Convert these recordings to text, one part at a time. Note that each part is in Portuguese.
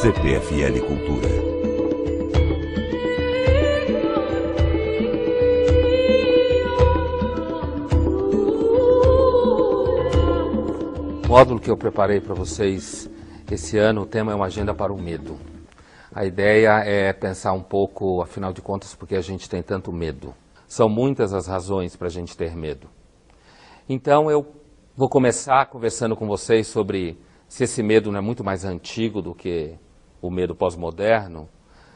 CPFL Cultura. O módulo que eu preparei para vocês esse ano, o tema é uma agenda para o medo. A ideia é pensar um pouco, afinal de contas, por que a gente tem tanto medo. São muitas as razões para a gente ter medo. Então eu vou começar conversando com vocês sobre se esse medo não é muito mais antigo do que o medo pós-moderno,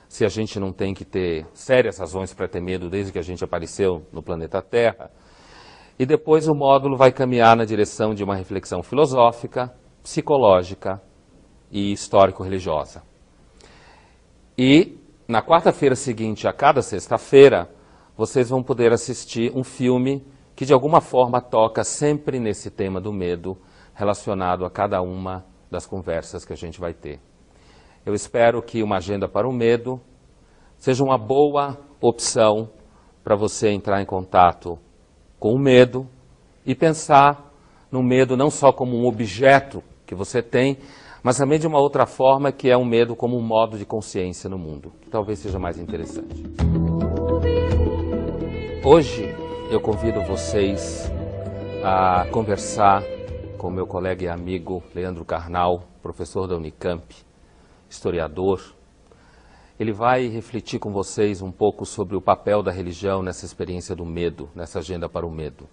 se a gente não tem que ter sérias razões para ter medo desde que a gente apareceu no planeta Terra. E depois o módulo vai caminhar na direção de uma reflexão filosófica, psicológica e histórico-religiosa. E na quarta-feira seguinte, a cada sexta-feira, vocês vão poder assistir um filme que de alguma forma toca sempre nesse tema do medo, relacionado a cada uma das conversas que a gente vai ter. Eu espero que uma agenda para o medo seja uma boa opção para você entrar em contato com o medo e pensar no medo não só como um objeto que você tem, mas também de uma outra forma, que é o medo como um modo de consciência no mundo, que talvez seja mais interessante. Hoje eu convido vocês a conversar com meu colega e amigo Leandro Carnal, professor da Unicamp, historiador. Ele vai refletir com vocês um pouco sobre o papel da religião nessa experiência do medo, nessa agenda para o medo.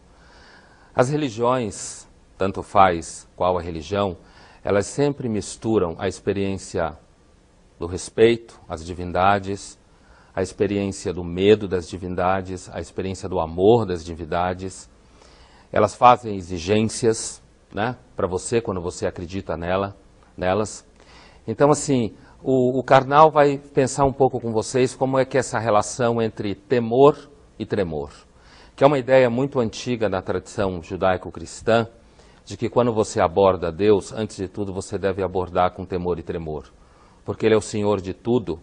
As religiões, tanto faz qual a religião, elas sempre misturam a experiência do respeito às divindades, a experiência do medo das divindades, a experiência do amor das divindades. Elas fazem exigências, né, para você quando você acredita nelas. Então, assim, o Carnal vai pensar um pouco com vocês como é que essa relação entre temor e tremor, que é uma ideia muito antiga na tradição judaico-cristã, de que quando você aborda Deus, antes de tudo você deve abordar com temor e tremor, porque Ele é o Senhor de tudo.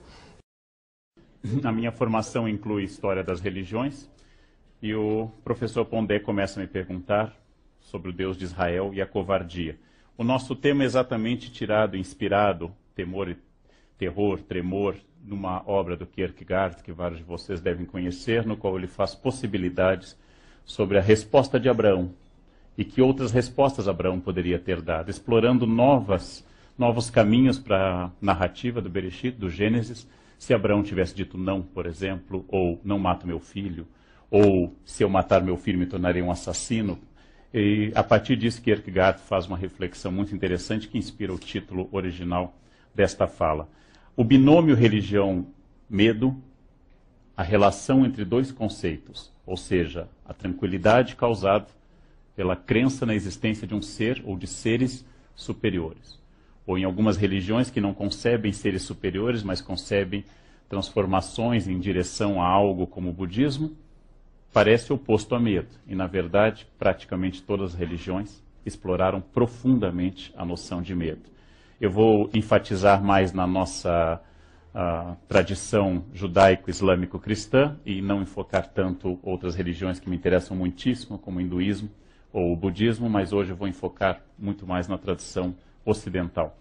A minha formação inclui história das religiões, e o professor Pondé começa a me perguntar sobre o Deus de Israel e a covardia. O nosso tema é exatamente tirado, inspirado, terror, tremor, numa obra do Kierkegaard, que vários de vocês devem conhecer, no qual ele faz possibilidades sobre a resposta de Abraão e que outras respostas Abraão poderia ter dado, explorando novos caminhos para a narrativa do Bereshit, do Gênesis. Se Abraão tivesse dito não, por exemplo, ou não mato meu filho, ou se eu matar meu filho me tornarei um assassino. E a partir disso, Kierkegaard faz uma reflexão muito interessante que inspira o título original desta fala. O binômio religião-medo, a relação entre dois conceitos, ou seja, a tranquilidade causada pela crença na existência de um ser ou de seres superiores. Ou em algumas religiões que não concebem seres superiores, mas concebem transformações em direção a algo como o budismo, parece oposto a medo. E, na verdade, praticamente todas as religiões exploraram profundamente a noção de medo. Eu vou enfatizar mais na nossa tradição judaico-islâmico-cristã e não enfocar tanto outras religiões que me interessam muitíssimo, como o hinduísmo ou o budismo, mas hoje eu vou enfocar muito mais na tradição ocidental.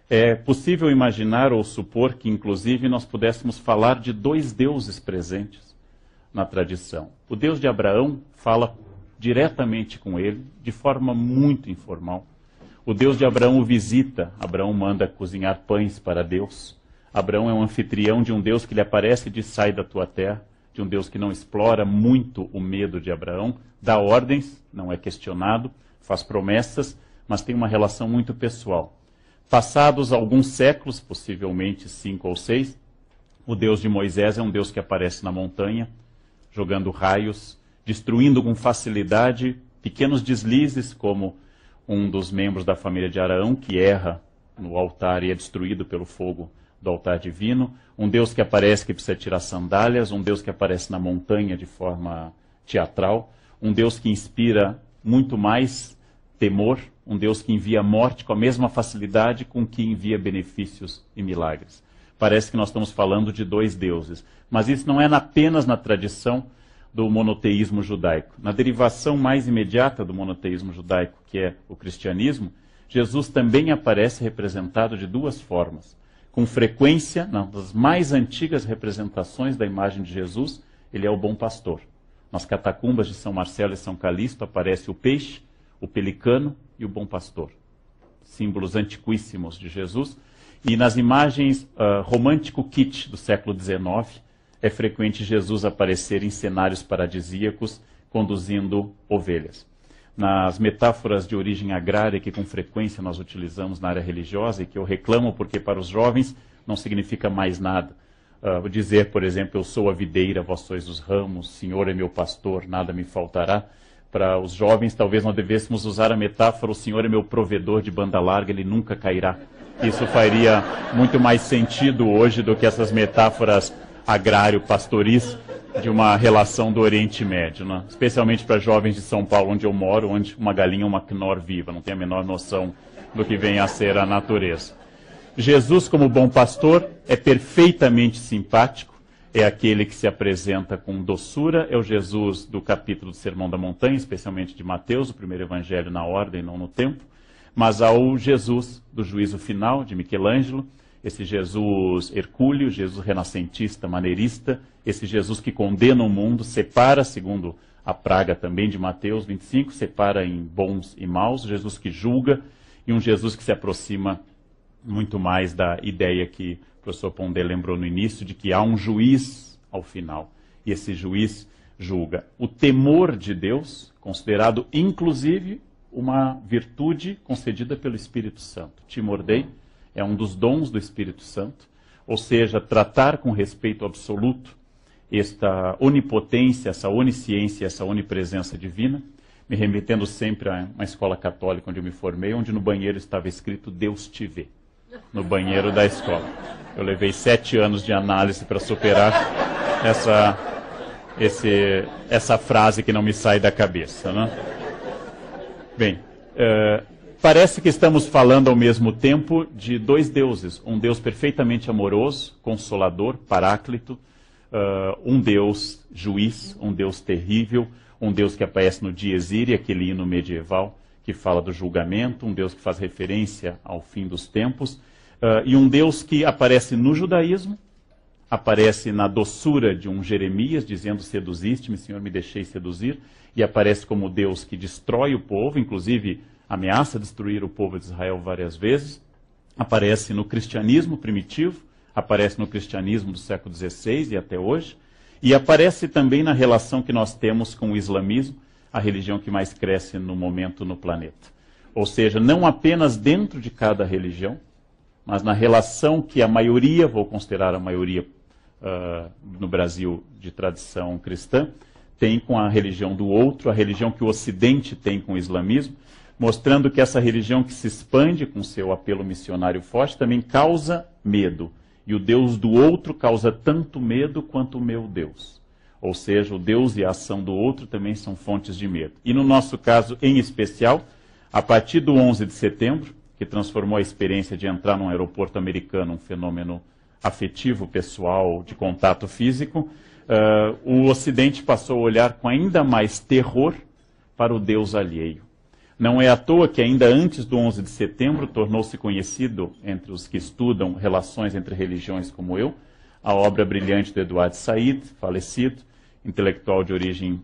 É possível imaginar ou supor que, inclusive, nós pudéssemos falar de dois deuses presentes na tradição. O Deus de Abraão fala diretamente com ele, de forma muito informal. O Deus de Abraão o visita, Abraão manda cozinhar pães para Deus. Abraão é um anfitrião de um Deus que lhe aparece e diz: sai da tua terra, de um Deus que não explora muito o medo de Abraão, dá ordens, não é questionado, faz promessas, mas tem uma relação muito pessoal. Passados alguns séculos, possivelmente 5 ou 6, o Deus de Moisés é um Deus que aparece na montanha, jogando raios, destruindo com facilidade pequenos deslizes, como um dos membros da família de Arão, que erra no altar e é destruído pelo fogo do altar divino, um Deus que aparece que precisa tirar sandálias, um Deus que aparece na montanha de forma teatral, um Deus que inspira muito mais temor, um Deus que envia morte com a mesma facilidade com que envia benefícios e milagres. Parece que nós estamos falando de dois deuses, mas isso não é apenas na tradição do monoteísmo judaico. Na derivação mais imediata do monoteísmo judaico, que é o cristianismo, Jesus também aparece representado de duas formas. Com frequência, nas mais antigas representações da imagem de Jesus, ele é o bom pastor. Nas catacumbas de São Marcelo e São Calixto aparece o peixe, o pelicano e o bom pastor. Símbolos antiquíssimos de Jesus. E nas imagens romântico kitsch do século XIX, é frequente Jesus aparecer em cenários paradisíacos, conduzindo ovelhas. Nas metáforas de origem agrária, que com frequência nós utilizamos na área religiosa, e que eu reclamo porque para os jovens não significa mais nada. Dizer, por exemplo, eu sou a videira, vós sois os ramos, Senhor é meu pastor, nada me faltará. Para os jovens, talvez nós devêssemos usar a metáfora, o Senhor é meu provedor de banda larga, ele nunca cairá. Isso faria muito mais sentido hoje do que essas metáforas agrário-pastoris de uma relação do Oriente Médio, né? Especialmente para jovens de São Paulo, onde eu moro, onde uma galinha é uma Knorr viva, não tem a menor noção do que vem a ser a natureza. Jesus, como bom pastor, é perfeitamente simpático, é aquele que se apresenta com doçura, é o Jesus do capítulo do Sermão da Montanha, especialmente de Mateus, o primeiro evangelho na ordem, não no tempo, mas ao Jesus do juízo final, de Michelangelo, esse Jesus hercúleo, Jesus renascentista, maneirista, esse Jesus que condena o mundo, separa, segundo a praga também de Mateus 25, separa em bons e maus, Jesus que julga, e um Jesus que se aproxima muito mais da ideia que o professor Pondé lembrou no início, de que há um juiz ao final, e esse juiz julga. O temor de Deus, considerado inclusive uma virtude concedida pelo Espírito Santo. Timor Dei é um dos dons do Espírito Santo, ou seja, tratar com respeito absoluto esta onipotência, essa onisciência, essa onipresença divina, me remetendo sempre a uma escola católica onde eu me formei, onde no banheiro estava escrito Deus te vê, no banheiro da escola. Eu levei 7 anos de análise para superar essa frase que não me sai da cabeça, né? Bem, parece que estamos falando ao mesmo tempo de dois deuses, um Deus perfeitamente amoroso, consolador, paráclito, um Deus juiz, um Deus terrível, um Deus que aparece no Dies Irae, aquele hino medieval que fala do julgamento, um Deus que faz referência ao fim dos tempos, e um Deus que aparece no judaísmo, aparece na doçura de um Jeremias, dizendo, seduziste-me, Senhor, me deixei seduzir, e aparece como Deus que destrói o povo, inclusive ameaça destruir o povo de Israel várias vezes, aparece no cristianismo primitivo, aparece no cristianismo do século XVI e até hoje, e aparece também na relação que nós temos com o islamismo, a religião que mais cresce no momento no planeta. Ou seja, não apenas dentro de cada religião, mas na relação que a maioria, vou considerar a maioria no Brasil de tradição cristã, tem com a religião do outro, a religião que o Ocidente tem com o islamismo, mostrando que essa religião que se expande com seu apelo missionário forte também causa medo. E o Deus do outro causa tanto medo quanto o meu Deus. Ou seja, o Deus e a ação do outro também são fontes de medo. E no nosso caso, em especial, a partir do 11 de setembro, que transformou a experiência de entrar num aeroporto americano, um fenômeno afetivo, pessoal, de contato físico, o Ocidente passou a olhar com ainda mais terror para o Deus alheio. Não é à toa que ainda antes do 11 de setembro tornou-se conhecido entre os que estudam relações entre religiões como eu, a obra brilhante do Eduard Said, falecido, intelectual de origem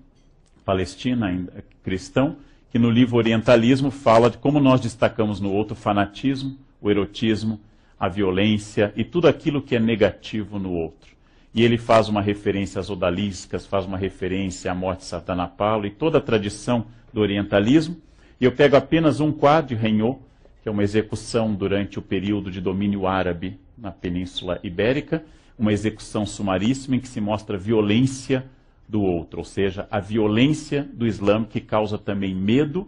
palestina, cristão, que no livro Orientalismo fala de como nós destacamos no outro o fanatismo, o erotismo, a violência e tudo aquilo que é negativo no outro. E ele faz uma referência às odaliscas, faz uma referência à morte de Sardanapalo e toda a tradição do orientalismo. E eu pego apenas um quadro de Regnault, que é uma execução durante o período de domínio árabe na Península Ibérica, uma execução sumaríssima em que se mostra a violência do outro, ou seja, a violência do Islã que causa também medo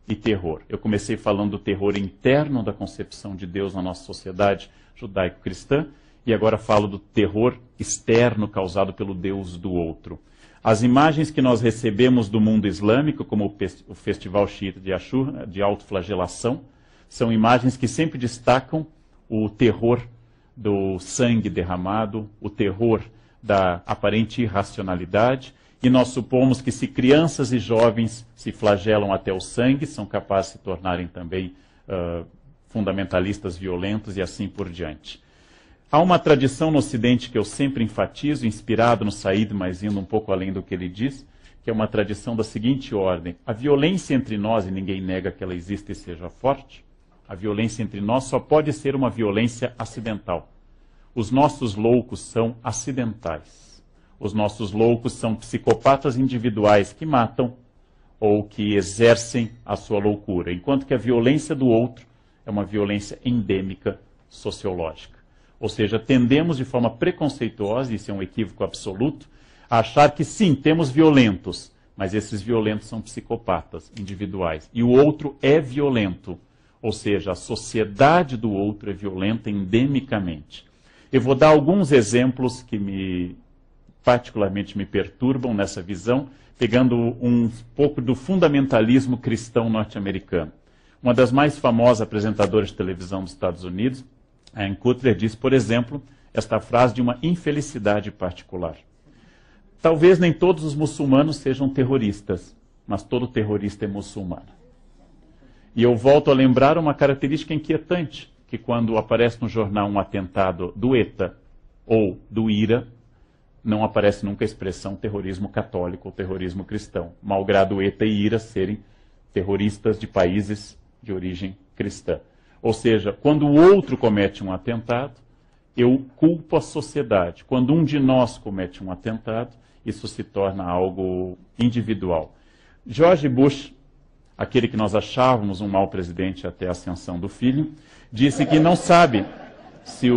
e terror. Eu comecei falando do terror interno da concepção de Deus na nossa sociedade judaico-cristã, e agora falo do terror externo causado pelo Deus do outro. As imagens que nós recebemos do mundo islâmico, como o Festival Xiita de Ashura, de autoflagelação, são imagens que sempre destacam o terror do sangue derramado, o terror da aparente irracionalidade, e nós supomos que se crianças e jovens se flagelam até o sangue, são capazes de se tornarem também fundamentalistas violentos e assim por diante. Há uma tradição no Ocidente que eu sempre enfatizo, inspirado no Said, mas indo um pouco além do que ele diz, que é uma tradição da seguinte ordem: a violência entre nós, e ninguém nega que ela existe e seja forte, a violência entre nós só pode ser uma violência acidental. Os nossos loucos são acidentais. Os nossos loucos são psicopatas individuais que matam ou que exercem a sua loucura, enquanto que a violência do outro é uma violência endêmica sociológica. Ou seja, tendemos de forma preconceituosa, isso é um equívoco absoluto, a achar que sim, temos violentos, mas esses violentos são psicopatas individuais. E o outro é violento, ou seja, a sociedade do outro é violenta endemicamente. Eu vou dar alguns exemplos que particularmente me perturbam nessa visão, pegando um pouco do fundamentalismo cristão norte-americano. Uma das mais famosas apresentadoras de televisão dos Estados Unidos, a Ann Coulter, diz, por exemplo, esta frase de uma infelicidade particular. Talvez nem todos os muçulmanos sejam terroristas, mas todo terrorista é muçulmano. E eu volto a lembrar uma característica inquietante, que quando aparece no jornal um atentado do ETA ou do IRA, não aparece nunca a expressão terrorismo católico ou terrorismo cristão, malgrado ETA e IRA serem terroristas de países de origem cristã. Ou seja, quando o outro comete um atentado, eu culpo a sociedade. Quando um de nós comete um atentado, isso se torna algo individual. George Bush, aquele que nós achávamos um mau presidente até a ascensão do filho, disse que não sabe se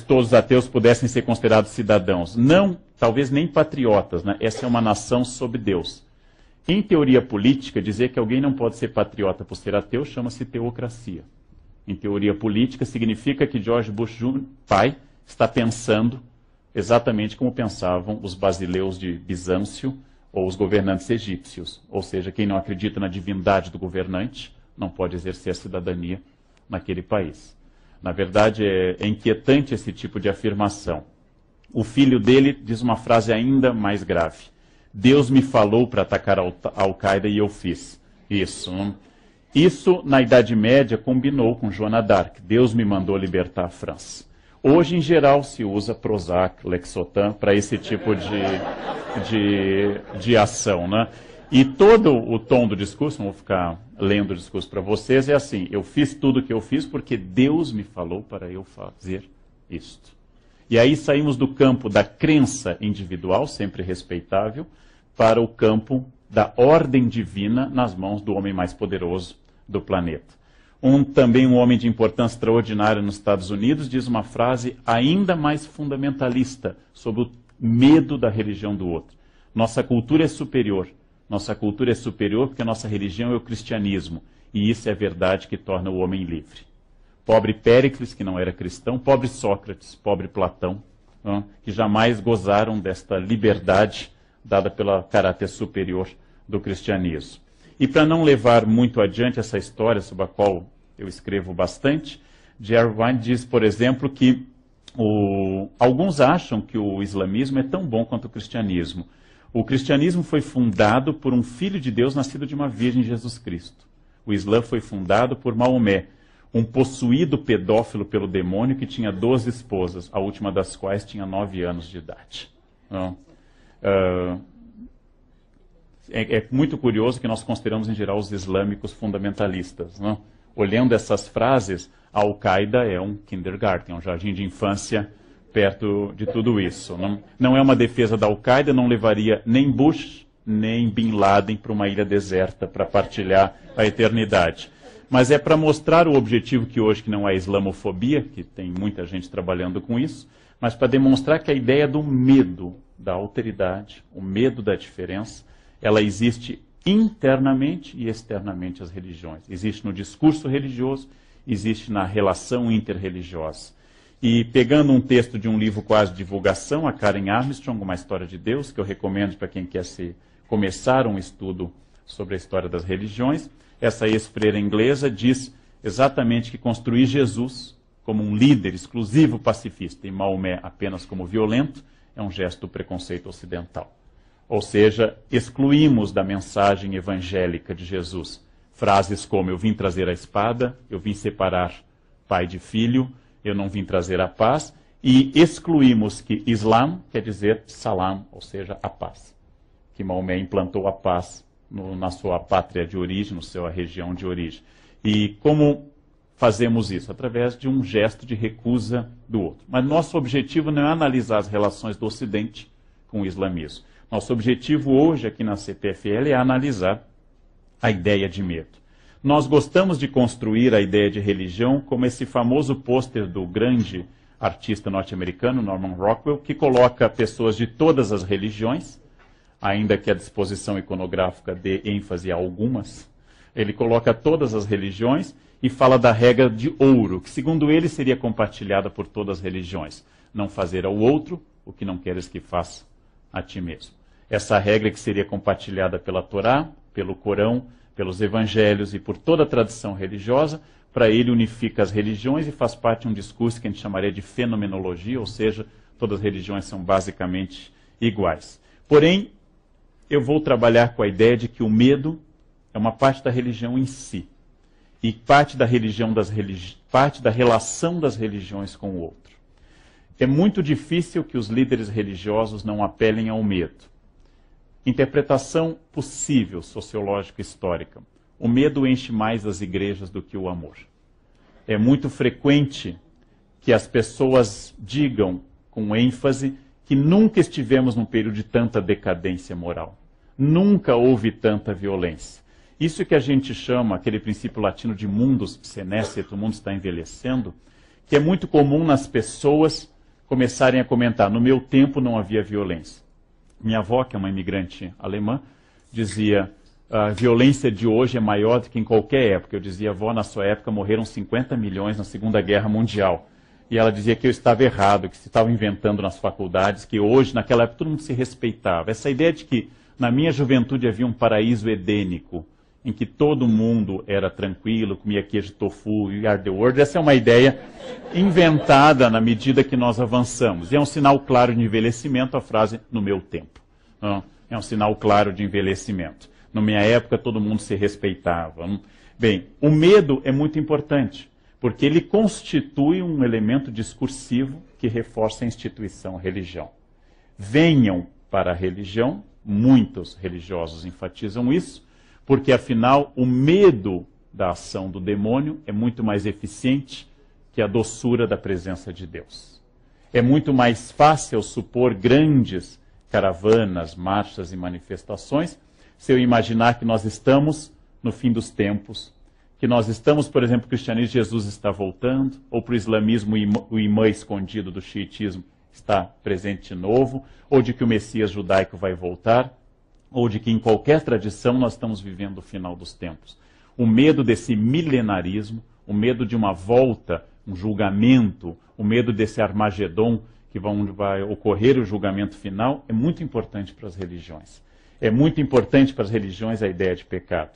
todos os ateus pudessem ser considerados cidadãos. Não, talvez nem patriotas, né? Essa é uma nação sob Deus. Em teoria política, dizer que alguém não pode ser patriota por ser ateu chama-se teocracia. Em teoria política, significa que George Bush Jr., pai, está pensando exatamente como pensavam os basileus de Bizâncio ou os governantes egípcios. Ou seja, quem não acredita na divindade do governante não pode exercer a cidadania naquele país. Na verdade, é inquietante esse tipo de afirmação. O filho dele diz uma frase ainda mais grave. Deus me falou para atacar a Al-Qaeda e eu fiz isso. Isso, na Idade Média, combinou com Joana d'Arc. Deus me mandou libertar a França. Hoje, em geral, se usa Prozac, Lexotan para esse tipo de ação, né? E todo o tom do discurso, não vou ficar lendo o discurso para vocês, é assim: eu fiz tudo o que eu fiz porque Deus me falou para eu fazer isto. E aí saímos do campo da crença individual, sempre respeitável, para o campo da ordem divina nas mãos do homem mais poderoso do planeta. Também um homem de importância extraordinária nos Estados Unidos diz uma frase ainda mais fundamentalista sobre o medo da religião do outro. Nossa cultura é superior. Nossa cultura é superior porque a nossa religião é o cristianismo. E isso é a verdade que torna o homem livre. Pobre Péricles, que não era cristão, pobre Sócrates, pobre Platão, que jamais gozaram desta liberdade dada pelo caráter superior do cristianismo. E para não levar muito adiante essa história, sobre a qual eu escrevo bastante, Jerry Wine diz, por exemplo, que alguns acham que o islamismo é tão bom quanto o cristianismo. O cristianismo foi fundado por um filho de Deus nascido de uma virgem, Jesus Cristo. O Islã foi fundado por Maomé, um possuído pedófilo pelo demônio que tinha 12 esposas, a última das quais tinha 9 anos de idade. É muito curioso que nós consideramos, em geral, os islâmicos fundamentalistas. Não? Olhando essas frases, a Al-Qaeda é um kindergarten, um jardim de infância perto de tudo isso. Não é uma defesa da Al-Qaeda, não levaria nem Bush, nem Bin Laden para uma ilha deserta para partilhar a eternidade. Mas é para mostrar o objetivo que hoje que não é islamofobia, que tem muita gente trabalhando com isso, mas para demonstrar que a ideia do medo da alteridade, o medo da diferença, ela existe internamente e externamente às religiões. Existe no discurso religioso, existe na relação interreligiosa. E pegando um texto de um livro quase de divulgação, a Karen Armstrong, Uma História de Deus, que eu recomendo para quem quer começar um estudo sobre a história das religiões, essa ex-freira inglesa diz exatamente que construir Jesus como um líder exclusivo pacifista e Maomé apenas como violento é um gesto do preconceito ocidental. Ou seja, excluímos da mensagem evangélica de Jesus frases como: eu vim trazer a espada, eu vim separar pai de filho, eu não vim trazer a paz, e excluímos que Islã quer dizer salam, ou seja, a paz. Que Maomé implantou a paz na sua pátria de origem, na sua região de origem. E como fazemos isso? Através de um gesto de recusa do outro. Mas nosso objetivo não é analisar as relações do Ocidente com o islamismo. Nosso objetivo hoje aqui na CPFL é analisar a ideia de medo. Nós gostamos de construir a ideia de religião como esse famoso pôster do grande artista norte-americano, Norman Rockwell, que coloca pessoas de todas as religiões, ainda que a disposição iconográfica dê ênfase a algumas. Ele coloca todas as religiões e fala da regra de ouro, que segundo ele seria compartilhada por todas as religiões. Não fazer ao outro o que não queres que faça a ti mesmo. Essa regra que seria compartilhada pela Torá, pelo Corão, pelos evangelhos e por toda a tradição religiosa, para ele unifica as religiões e faz parte de um discurso que a gente chamaria de fenomenologia, ou seja, todas as religiões são basicamente iguais. Porém, eu vou trabalhar com a ideia de que o medo é uma parte da religião em si e parte da relação das religiões com o outro. É muito difícil que os líderes religiosos não apelem ao medo. Interpretação possível, sociológica, histórica. O medo enche mais as igrejas do que o amor. É muito frequente que as pessoas digam com ênfase que nunca estivemos num período de tanta decadência moral. Nunca houve tanta violência. Isso que a gente chama, aquele princípio latino de mundus senescet, o mundo está envelhecendo, que é muito comum nas pessoas começarem a comentar, no meu tempo não havia violência. Minha avó, que é uma imigrante alemã, dizia, a violência de hoje é maior do que em qualquer época. Eu dizia, avó, na sua época morreram 50 milhões na Segunda Guerra Mundial. E ela dizia que eu estava errado, que se estava inventando nas faculdades, que hoje, naquela época, todo mundo se respeitava. Essa ideia de que na minha juventude havia um paraíso edênico, em que todo mundo era tranquilo, comia queijo tofu e are the world, essa é uma ideia inventada na medida que nós avançamos. E é um sinal claro de envelhecimento a frase, no meu tempo. É um sinal claro de envelhecimento. Na minha época, todo mundo se respeitava. Bem, o medo é muito importante, porque ele constitui um elemento discursivo que reforça a instituição religião. Venham para a religião, muitos religiosos enfatizam isso, porque afinal o medo da ação do demônio é muito mais eficiente que a doçura da presença de Deus. É muito mais fácil supor grandes caravanas, marchas e manifestações se eu imaginar que nós estamos no fim dos tempos, que nós estamos, por exemplo, o cristianismo, Jesus está voltando, ou para o islamismo o imã escondido do xiitismo está presente de novo, ou de que o Messias judaico vai voltar, ou de que em qualquer tradição nós estamos vivendo o final dos tempos. O medo desse milenarismo, o medo de uma volta, um julgamento, o medo desse Armagedon, que vai ocorrer o julgamento final, é muito importante para as religiões. É muito importante para as religiões a ideia de pecado.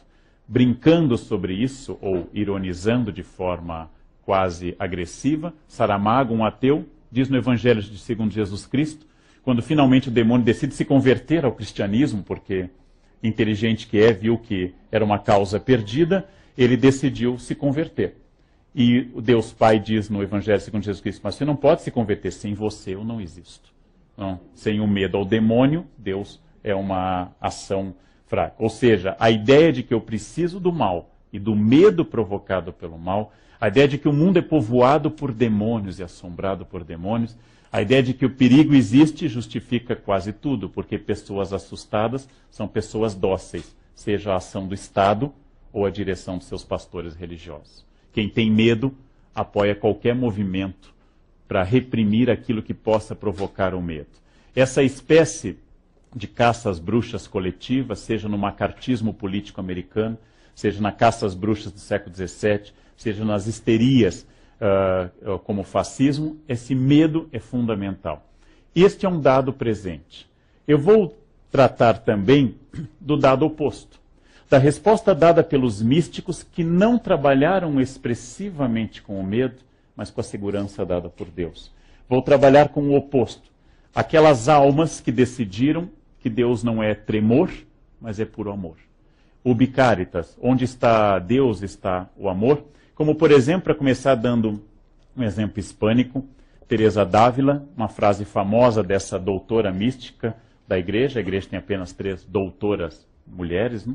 Brincando sobre isso, ou ironizando de forma quase agressiva, Saramago, um ateu, diz no Evangelho segundo Jesus Cristo, quando finalmente o demônio decide se converter ao cristianismo, porque inteligente que é, viu que era uma causa perdida, ele decidiu se converter. E o Deus Pai diz no Evangelho segundo Jesus Cristo, mas você não pode se converter, sem você eu não existo. Não, sem o medo ao demônio, Deus é uma ação fraca. Ou seja, a ideia de que eu preciso do mal e do medo provocado pelo mal, a ideia de que o mundo é povoado por demônios e assombrado por demônios, a ideia de que o perigo existe justifica quase tudo, porque pessoas assustadas são pessoas dóceis, seja a ação do Estado ou a direção de seus pastores religiosos. Quem tem medo apoia qualquer movimento para reprimir aquilo que possa provocar o medo. Essa espécie de caça às bruxas coletivas, seja no macartismo político americano, seja na caça às bruxas do século XVII, seja nas histerias como o fascismo, esse medo é fundamental. Este é um dado presente. Eu vou tratar também do dado oposto, da resposta dada pelos místicos que não trabalharam expressivamente com o medo, mas com a segurança dada por Deus. Vou trabalhar com o oposto. Aquelas almas que decidiram que Deus não é tremor, mas é puro amor. Ubi caritas, onde está Deus, está o amor. Como, por exemplo, para começar dando um exemplo hispânico, Teresa d'Ávila, uma frase famosa dessa doutora mística da igreja, a igreja tem apenas 3 doutoras mulheres, né?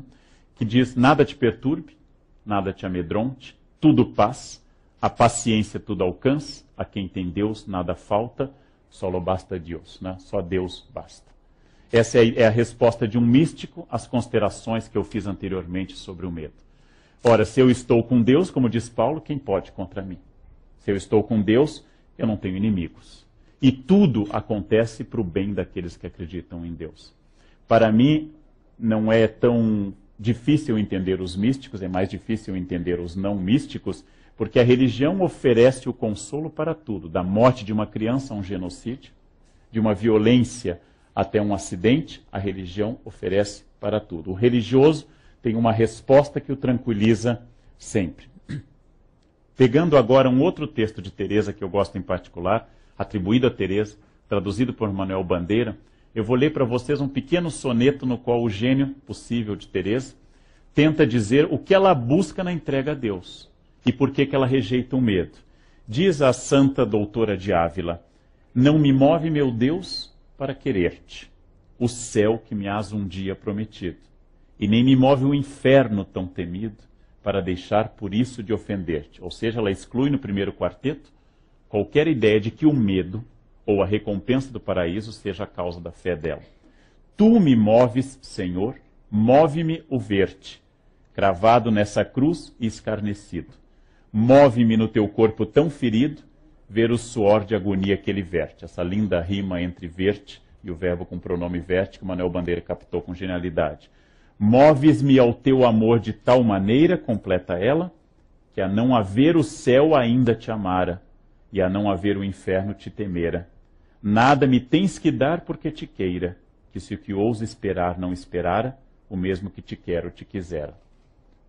Que diz: nada te perturbe, nada te amedronte, tudo paz, a paciência tudo alcança, a quem tem Deus nada falta, solo basta Deus, né? Só Deus basta. Essa é a resposta de um místico às considerações que eu fiz anteriormente sobre o medo. Ora, se eu estou com Deus, como diz Paulo, quem pode contra mim? Se eu estou com Deus, eu não tenho inimigos. E tudo acontece para o bem daqueles que acreditam em Deus. Para mim, não é tão difícil entender os místicos, é mais difícil entender os não místicos, porque a religião oferece o consolo para tudo, da morte de uma criança a um genocídio, de uma violência até um acidente, a religião oferece para tudo. O religioso tem uma resposta que o tranquiliza sempre. Pegando agora um outro texto de Teresa que eu gosto em particular, atribuído a Teresa, traduzido por Manuel Bandeira, eu vou ler para vocês um pequeno soneto no qual o gênio possível de Teresa tenta dizer o que ela busca na entrega a Deus e por que ela rejeita o medo. Diz a santa doutora de Ávila: não me move, meu Deus, para querer-te, o céu que me has um dia prometido, e nem me move o inferno tão temido, para deixar por isso de ofender-te. Ou seja, ela exclui no primeiro quarteto qualquer ideia de que o medo ou a recompensa do paraíso seja a causa da fé dela. Tu me moves, Senhor, move-me o ver-te, cravado nessa cruz e escarnecido. Move-me no teu corpo tão ferido, ver o suor de agonia que ele verte. Essa linda rima entre verte e o verbo com pronome verte, que o Manuel Bandeira captou com genialidade. Moves-me ao teu amor de tal maneira, completa ela, que a não haver o céu ainda te amara, e a não haver o inferno te temera. Nada me tens que dar porque te queira, que se o que ouso esperar não esperara, o mesmo que te quero te quisera.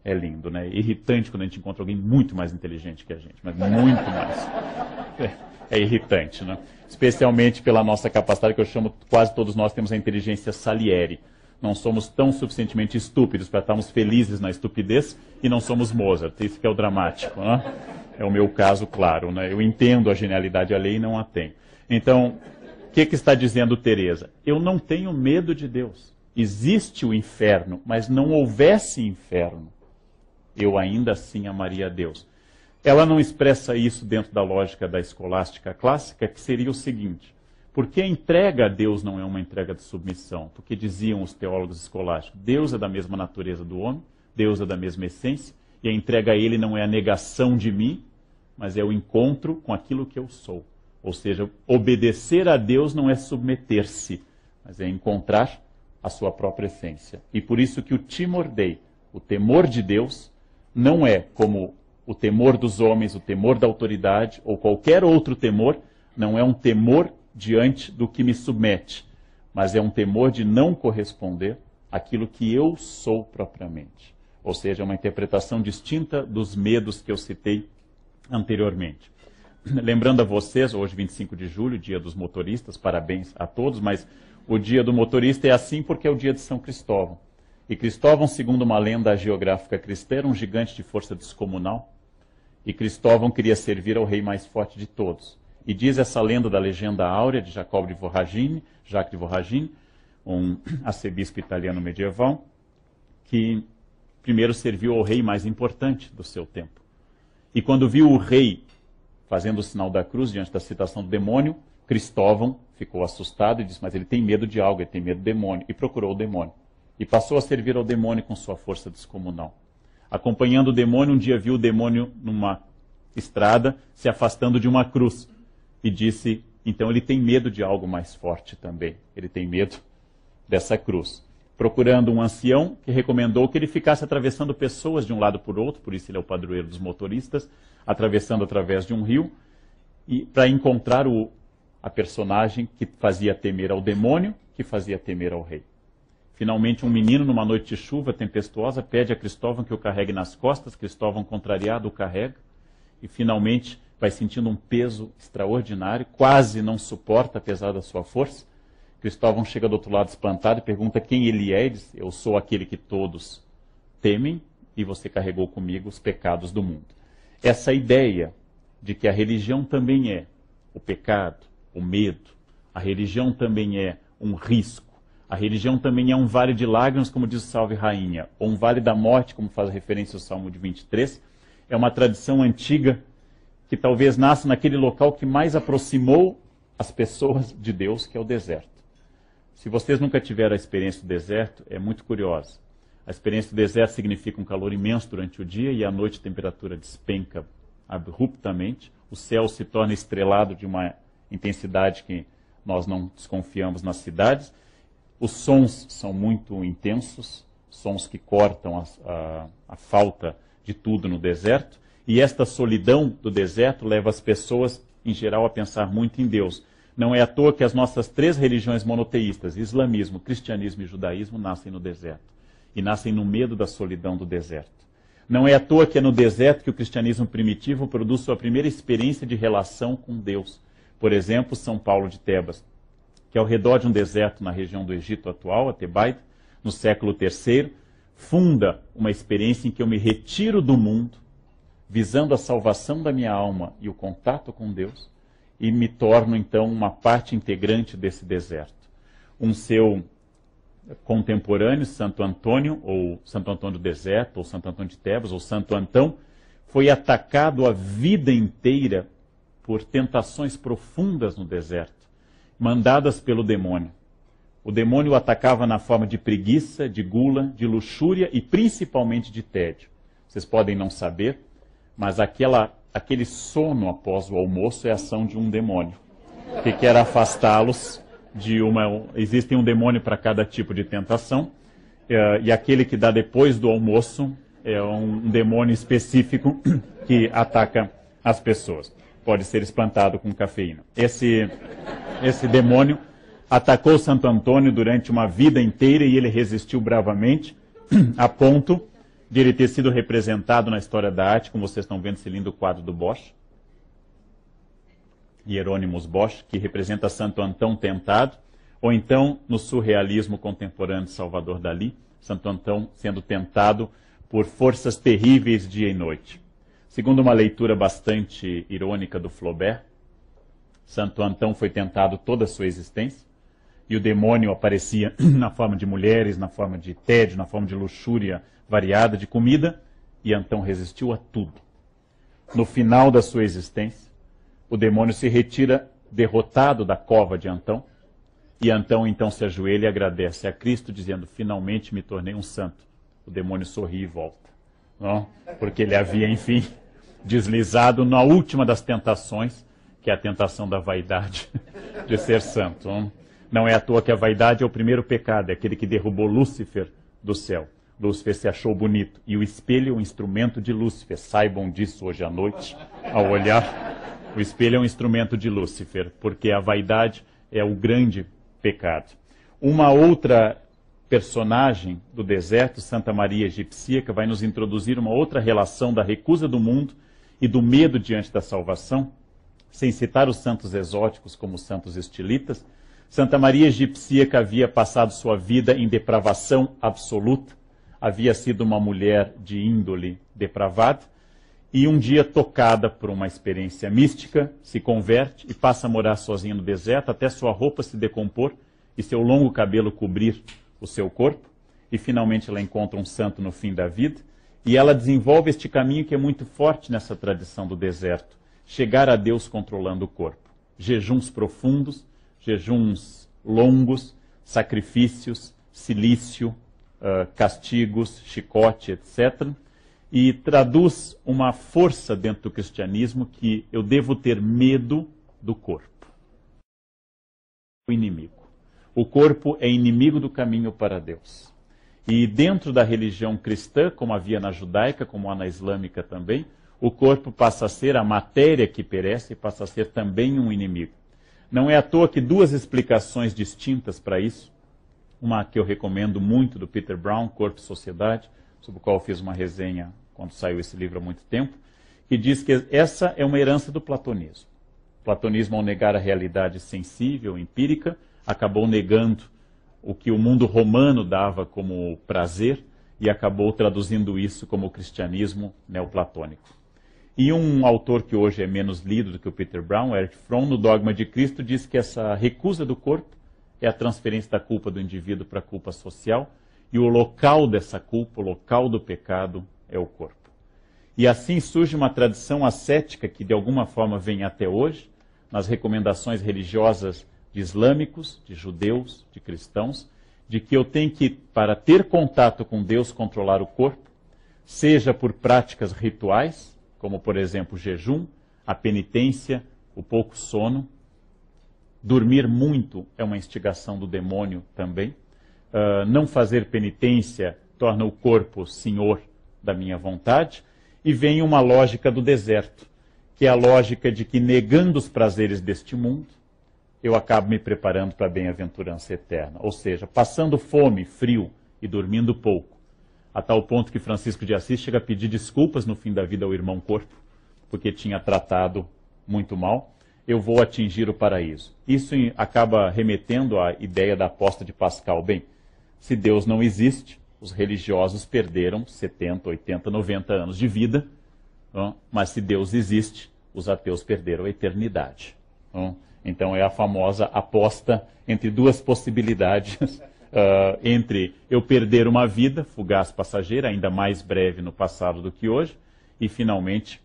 É lindo, né? É irritante quando a gente encontra alguém muito mais inteligente que a gente, mas muito mais. É irritante, né? Especialmente pela nossa capacidade, que eu chamo, quase todos nós temos a inteligência Salieri. Não somos tão suficientemente estúpidos para estarmos felizes na estupidez e não somos Mozart. Isso que é o dramático, né? É o meu caso, claro, né? Eu entendo a genialidade alheia e não a tenho. Então, o que está dizendo Teresa? Eu não tenho medo de Deus. Existe o inferno, mas não houvesse inferno, eu ainda assim amaria a Deus. Ela não expressa isso dentro da lógica da escolástica clássica, que seria o seguinte: porque a entrega a Deus não é uma entrega de submissão? Porque diziam os teólogos escolásticos, Deus é da mesma natureza do homem, Deus é da mesma essência, e a entrega a Ele não é a negação de mim, mas é o encontro com aquilo que eu sou. Ou seja, obedecer a Deus não é submeter-se, mas é encontrar a sua própria essência. E por isso que o timor dei, o temor de Deus, não é como o temor dos homens, o temor da autoridade ou qualquer outro temor, não é um temor diante do que me submete, mas é um temor de não corresponder àquilo que eu sou propriamente. Ou seja, é uma interpretação distinta dos medos que eu citei anteriormente. Lembrando a vocês, hoje 25 de julho, dia dos motoristas, parabéns a todos, mas o dia do motorista é assim porque é o dia de São Cristóvão. E Cristóvão, segundo uma lenda geográfica cristã, era um gigante de força descomunal. E Cristóvão queria servir ao rei mais forte de todos. E diz essa lenda da legenda áurea de Jacques de Voragine, um arcebispo italiano medieval, que primeiro serviu ao rei mais importante do seu tempo. E quando viu o rei fazendo o sinal da cruz diante da citação do demônio, Cristóvão ficou assustado e disse, mas ele tem medo de algo, ele tem medo do demônio. E procurou o demônio. E passou a servir ao demônio com sua força descomunal. Acompanhando o demônio, um dia viu o demônio numa estrada se afastando de uma cruz. E disse, então ele tem medo de algo mais forte também. Ele tem medo dessa cruz. Procurando um ancião que recomendou que ele ficasse atravessando pessoas de um lado por outro, por isso ele é o padroeiro dos motoristas, atravessando através de um rio, e para encontrar a personagem que fazia temer ao demônio, que fazia temer ao rei. Finalmente, um menino, numa noite de chuva tempestuosa, pede a Cristóvão que o carregue nas costas. Cristóvão, contrariado, o carrega. E, finalmente, vai sentindo um peso extraordinário, quase não suporta, apesar da sua força. Cristóvão chega do outro lado espantado e pergunta quem ele é. Ele diz, eu sou aquele que todos temem e você carregou comigo os pecados do mundo. Essa ideia de que a religião também é o pecado, o medo. A religião também é um risco. A religião também é um vale de lágrimas, como diz o Salve Rainha, ou um vale da morte, como faz referência ao Salmo de 23. É uma tradição antiga que talvez nasce naquele local que mais aproximou as pessoas de Deus, que é o deserto. Se vocês nunca tiveram a experiência do deserto, é muito curiosa. A experiência do deserto significa um calor imenso durante o dia e à noite a temperatura despenca abruptamente. O céu se torna estrelado de uma intensidade que nós não desconfiamos nas cidades. Os sons são muito intensos, sons que cortam a falta de tudo no deserto. E esta solidão do deserto leva as pessoas, em geral, a pensar muito em Deus. Não é à toa que as nossas 3 religiões monoteístas, islamismo, cristianismo e judaísmo, nascem no deserto. E nascem no medo da solidão do deserto. Não é à toa que é no deserto que o cristianismo primitivo produz sua primeira experiência de relação com Deus. Por exemplo, São Paulo de Tebas, que ao redor de um deserto na região do Egito atual, a Tebaida, no século III, funda uma experiência em que eu me retiro do mundo, visando a salvação da minha alma e o contato com Deus, e me torno, então, uma parte integrante desse deserto. Um seu contemporâneo, Santo Antônio, ou Santo Antônio do Deserto, ou Santo Antônio de Tebas, ou Santo Antão, foi atacado a vida inteira por tentações profundas no deserto, mandadas pelo demônio. O demônio o atacava na forma de preguiça, de gula, de luxúria e principalmente de tédio. Vocês podem não saber, mas aquele sono após o almoço é a ação de um demônio, que quer afastá-los de uma... Existe um demônio para cada tipo de tentação, e aquele que dá depois do almoço é um demônio específico que ataca as pessoas. Pode ser espantado com cafeína. Esse demônio atacou Santo Antônio durante uma vida inteira e ele resistiu bravamente, a ponto de ele ter sido representado na história da arte, como vocês estão vendo esse lindo quadro do Bosch, Hieronymus Bosch, que representa Santo Antão tentado, ou então no surrealismo contemporâneo de Salvador Dalí, Santo Antão sendo tentado por forças terríveis dia e noite. Segundo uma leitura bastante irônica do Flaubert, Santo Antão foi tentado toda a sua existência, e o demônio aparecia na forma de mulheres, na forma de tédio, na forma de luxúria variada, de comida, e Antão resistiu a tudo. No final da sua existência, o demônio se retira derrotado da cova de Antão, e Antão então se ajoelha e agradece a Cristo, dizendo, finalmente me tornei um santo. O demônio sorri e volta, não? Porque ele havia, enfim, deslizado na última das tentações, que é a tentação da vaidade de ser santo. Não é à toa que a vaidade é o primeiro pecado, é aquele que derrubou Lúcifer do céu. Lúcifer se achou bonito, e o espelho é um instrumento de Lúcifer. Saibam disso hoje à noite, ao olhar. O espelho é um instrumento de Lúcifer, porque a vaidade é o grande pecado. Uma outra personagem do deserto, Santa Maria Egipcíaca, vai nos introduzir uma outra relação da recusa do mundo e do medo diante da salvação, sem citar os santos exóticos como os santos estilitas. Santa Maria Egipcíaca havia passado sua vida em depravação absoluta, havia sido uma mulher de índole depravada, e um dia, tocada por uma experiência mística, se converte e passa a morar sozinha no deserto, até sua roupa se decompor e seu longo cabelo cobrir o seu corpo, e finalmente ela encontra um santo no fim da vida, e ela desenvolve este caminho que é muito forte nessa tradição do deserto, chegar a Deus controlando o corpo. Jejuns profundos, jejuns longos, sacrifícios, silício, castigos, chicote, etc., e traduz uma força dentro do cristianismo que eu devo ter medo do corpo. O inimigo. O corpo é inimigo do caminho para Deus. E dentro da religião cristã, como havia na judaica, como há na islâmica também, o corpo passa a ser a matéria que perece e passa a ser também um inimigo. Não é à toa que 2 explicações distintas para isso, uma que eu recomendo muito do Peter Brown, Corpo e Sociedade, sobre o qual eu fiz uma resenha quando saiu esse livro há muito tempo, que diz que essa é uma herança do platonismo. O platonismo, ao negar a realidade sensível, empírica, acabou negando o que o mundo romano dava como prazer e acabou traduzindo isso como o cristianismo neoplatônico. E um autor que hoje é menos lido do que o Peter Brown, Erich Fromm, no Dogma de Cristo, diz que essa recusa do corpo é a transferência da culpa do indivíduo para a culpa social, e o local dessa culpa, o local do pecado, é o corpo. E assim surge uma tradição ascética que de alguma forma vem até hoje, nas recomendações religiosas de islâmicos, de judeus, de cristãos, de que eu tenho que, para ter contato com Deus, controlar o corpo, seja por práticas rituais, como por exemplo o jejum, a penitência, o pouco sono. Dormir muito é uma instigação do demônio também. Não fazer penitência torna o corpo senhor da minha vontade. E vem uma lógica do deserto, que é a lógica de que, negando os prazeres deste mundo, eu acabo me preparando para a bem-aventurança eterna. Ou seja, passando fome, frio e dormindo pouco, a tal ponto que Francisco de Assis chega a pedir desculpas no fim da vida ao irmão corpo, porque tinha tratado muito mal, eu vou atingir o paraíso. Isso acaba remetendo à ideia da aposta de Pascal. Bem, se Deus não existe, os religiosos perderam 70, 80, 90 anos de vida, mas se Deus existe, os ateus perderam a eternidade. Então é a famosa aposta entre duas possibilidades, entre eu perder uma vida fugaz, passageira, ainda mais breve no passado do que hoje, e finalmente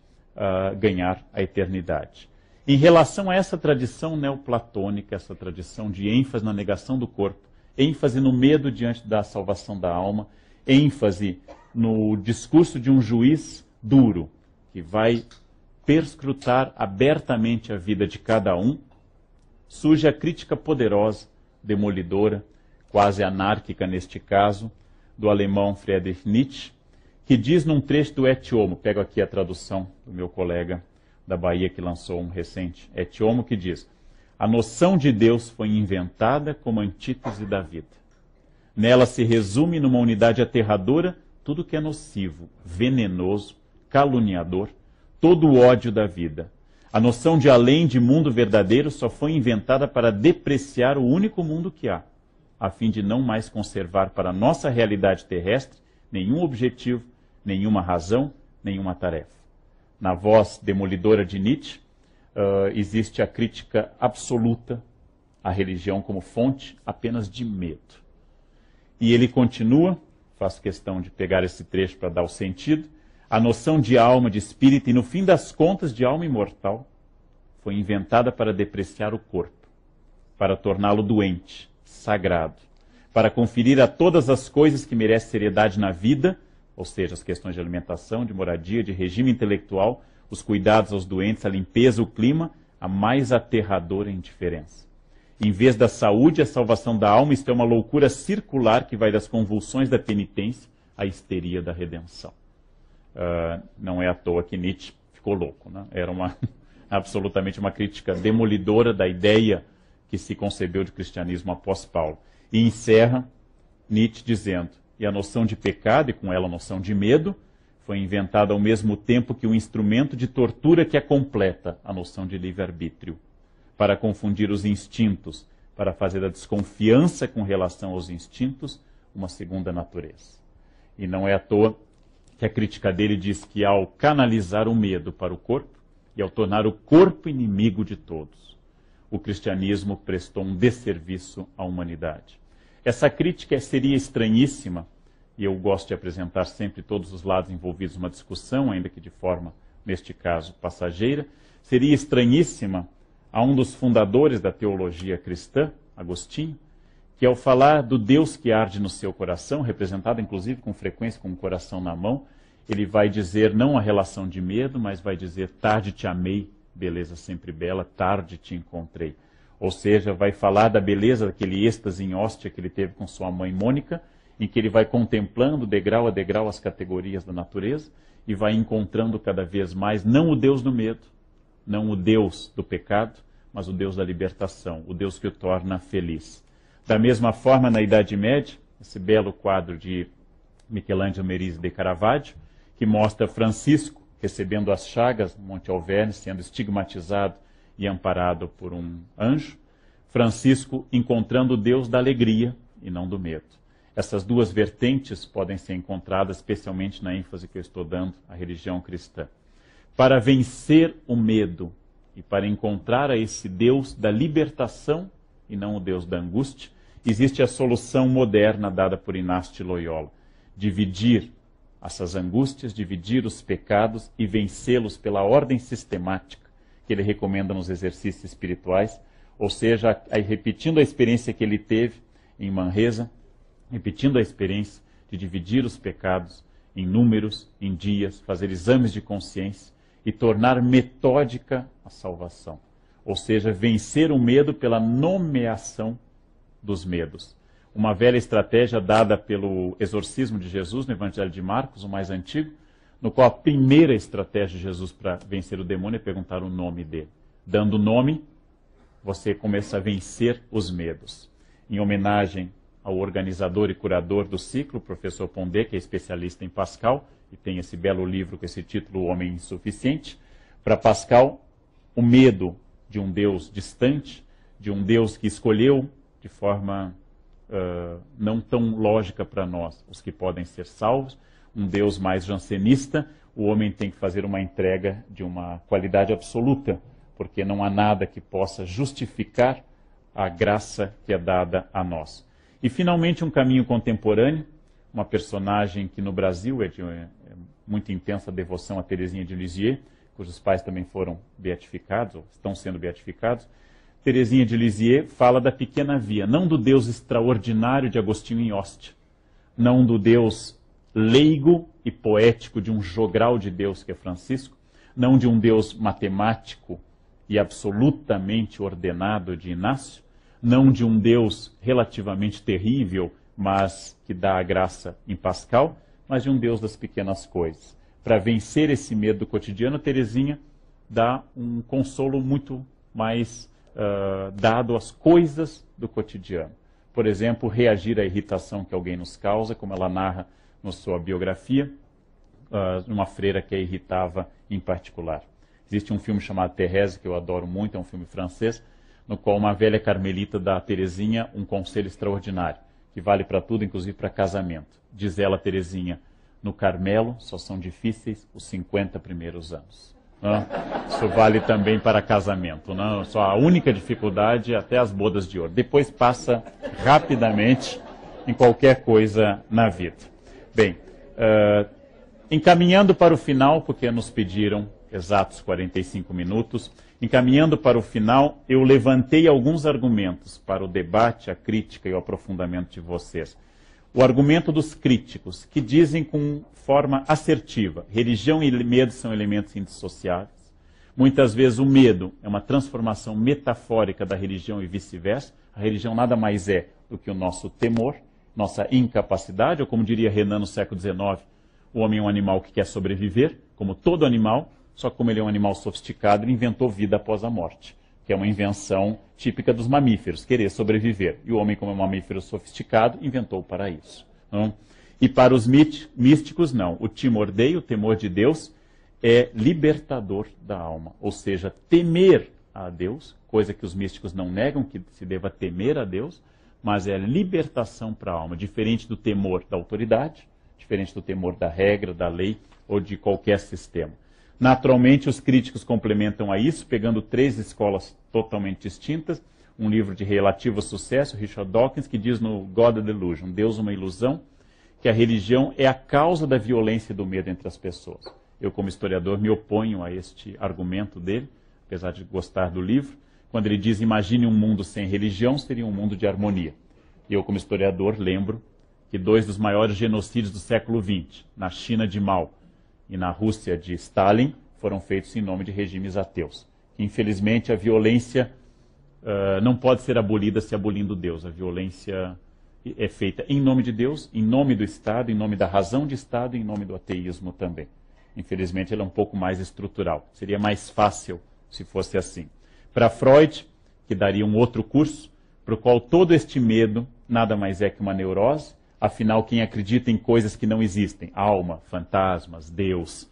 ganhar a eternidade. Em relação a essa tradição neoplatônica, essa tradição de ênfase na negação do corpo, ênfase no medo diante da salvação da alma, ênfase no discurso de um juiz duro, que vai perscrutar abertamente a vida de cada um, surge a crítica poderosa, demolidora, quase anárquica neste caso, do alemão Friedrich Nietzsche, que diz num trecho do Et Homo, pego aqui a tradução do meu colega da Bahia que lançou um recente, Et Homo, que diz: a noção de Deus foi inventada como antítese da vida. Nela se resume numa unidade aterradora tudo que é nocivo, venenoso, caluniador, todo o ódio da vida. A noção de além de mundo verdadeiro só foi inventada para depreciar o único mundo que há, a fim de não mais conservar para a nossa realidade terrestre nenhum objetivo, nenhuma razão, nenhuma tarefa. Na voz demolidora de Nietzsche, existe a crítica absoluta à religião como fonte apenas de medo. E ele continua, faço questão de pegar esse trecho para dar o sentido, a noção de alma, de espírito e, no fim das contas, de alma imortal, foi inventada para depreciar o corpo, para torná-lo doente, sagrado, para conferir a todas as coisas que merecem seriedade na vida, ou seja, as questões de alimentação, de moradia, de regime intelectual, os cuidados aos doentes, a limpeza, o clima, a mais aterradora indiferença. Em vez da saúde, a salvação da alma, isto é uma loucura circular que vai das convulsões da penitência à histeria da redenção. Não é à toa que Nietzsche ficou louco, né? Era absolutamente uma crítica demolidora da ideia que se concebeu de cristianismo após Paulo. E encerra Nietzsche dizendo: e a noção de pecado, e com ela a noção de medo, foi inventada ao mesmo tempo que o instrumento de tortura que a completa, a noção de livre-arbítrio, para confundir os instintos, para fazer da desconfiança com relação aos instintos uma segunda natureza. E não é à toa que a crítica dele diz que ao canalizar o medo para o corpo e ao tornar o corpo inimigo de todos, o cristianismo prestou um desserviço à humanidade. Essa crítica seria estranhíssima, e eu gosto de apresentar sempre todos os lados envolvidos numa discussão, ainda que de forma, neste caso, passageira, seria estranhíssima a um dos fundadores da teologia cristã, Agostinho, que ao falar do Deus que arde no seu coração, representado inclusive com frequência com o coração na mão, ele vai dizer não a relação de medo, mas vai dizer: tarde te amei, beleza sempre bela, tarde te encontrei. Ou seja, vai falar da beleza daquele êxtase em hóstia que ele teve com sua mãe Mônica, em que ele vai contemplando degrau a degrau as categorias da natureza e vai encontrando cada vez mais não o Deus do medo, não o Deus do pecado, mas o Deus da libertação, o Deus que o torna feliz. Da mesma forma, na Idade Média, esse belo quadro de Michelangelo Merisi de Caravaggio, que mostra Francisco recebendo as chagas no Monte Alverne, sendo estigmatizado e amparado por um anjo, Francisco encontrando o Deus da alegria e não do medo. Essas duas vertentes podem ser encontradas especialmente na ênfase que eu estou dando à religião cristã. Para vencer o medo e para encontrar a esse Deus da libertação e não o Deus da angústia, existe a solução moderna dada por Inácio de Loyola: dividir essas angústias, dividir os pecados e vencê-los pela ordem sistemática que ele recomenda nos exercícios espirituais, ou seja, repetindo a experiência que ele teve em Manresa, repetindo a experiência de dividir os pecados em números, em dias, fazer exames de consciência e tornar metódica a salvação. Ou seja, vencer o medo pela nomeação dos medos. Uma velha estratégia dada pelo exorcismo de Jesus no Evangelho de Marcos, o mais antigo, no qual a primeira estratégia de Jesus para vencer o demônio é perguntar o nome dele. Dando o nome, você começa a vencer os medos. Em homenagem ao organizador e curador do ciclo, o professor Pondé, que é especialista em Pascal, e tem esse belo livro com esse título, O Homem Insuficiente. Para Pascal, o medo de um Deus distante, de um Deus que escolheu de forma não tão lógica para nós, os que podem ser salvos, um Deus mais jansenista, o homem tem que fazer uma entrega de uma qualidade absoluta, porque não há nada que possa justificar a graça que é dada a nós. E, finalmente, um caminho contemporâneo, uma personagem que no Brasil é de muito intensa devoção a Teresinha de Lisieux, cujos pais também foram beatificados, ou estão sendo beatificados. Teresinha de Lisieux fala da pequena via, não do Deus extraordinário de Agostinho em Ostia, não do Deus leigo e poético de um jogral de Deus que é Francisco, não de um Deus matemático e absolutamente ordenado de Inácio, não de um Deus relativamente terrível, mas que dá a graça em Pascal, mas de um Deus das pequenas coisas. Para vencer esse medo do cotidiano, Teresinha dá um consolo muito mais dado às coisas do cotidiano. Por exemplo, reagir à irritação que alguém nos causa, como ela narra na sua biografia, uma freira que a irritava em particular. Existe um filme chamado Thérèse, que eu adoro muito, é um filme francês, no qual uma velha carmelita dá a Teresinha um conselho extraordinário, que vale para tudo, inclusive para casamento. Diz ela, Teresinha, no Carmelo só são difíceis os 50 primeiros anos. Isso vale também para casamento. Não? Só a única dificuldade é até as bodas de ouro. Depois passa rapidamente em qualquer coisa na vida. Bem, encaminhando para o final, porque nos pediram exatos 45 minutos, encaminhando para o final, eu levantei alguns argumentos para o debate, a crítica e o aprofundamento de vocês. O argumento dos críticos, que dizem com forma assertiva, religião e medo são elementos indissociáveis. Muitas vezes o medo é uma transformação metafórica da religião e vice-versa. A religião nada mais é do que o nosso temor, nossa incapacidade, ou como diria Renan no século XIX, o homem é um animal que quer sobreviver, como todo animal, só que como ele é um animal sofisticado, ele inventou vida após a morte, que é uma invenção típica dos mamíferos, querer sobreviver. E o homem, como é um mamífero sofisticado, inventou o paraíso. Não? E para os místicos, não. O timor dei, o temor de Deus, é libertador da alma. Ou seja, temer a Deus, coisa que os místicos não negam, que se deva temer a Deus, mas é libertação para a alma, diferente do temor da autoridade, diferente do temor da regra, da lei ou de qualquer sistema. Naturalmente, os críticos complementam a isso, pegando 3 escolas totalmente distintas. Um livro de relativo sucesso, Richard Dawkins, que diz no God a Delusion, Deus uma ilusão, que a religião é a causa da violência e do medo entre as pessoas. Eu, como historiador, me oponho a este argumento dele, apesar de gostar do livro. Quando ele diz, imagine um mundo sem religião, seria um mundo de harmonia. E eu, como historiador, lembro que 2 dos maiores genocídios do século XX, na China de Mao e na Rússia de Stalin, foram feitos em nome de regimes ateus. Infelizmente, a violência não pode ser abolida se abolindo Deus. A violência é feita em nome de Deus, em nome do Estado, em nome da razão de Estado e em nome do ateísmo também. Infelizmente, ela é um pouco mais estrutural. Seria mais fácil se fosse assim. Para Freud, que daria um outro curso, para o qual todo este medo nada mais é que uma neurose. Afinal, quem acredita em coisas que não existem, alma, fantasmas, Deus,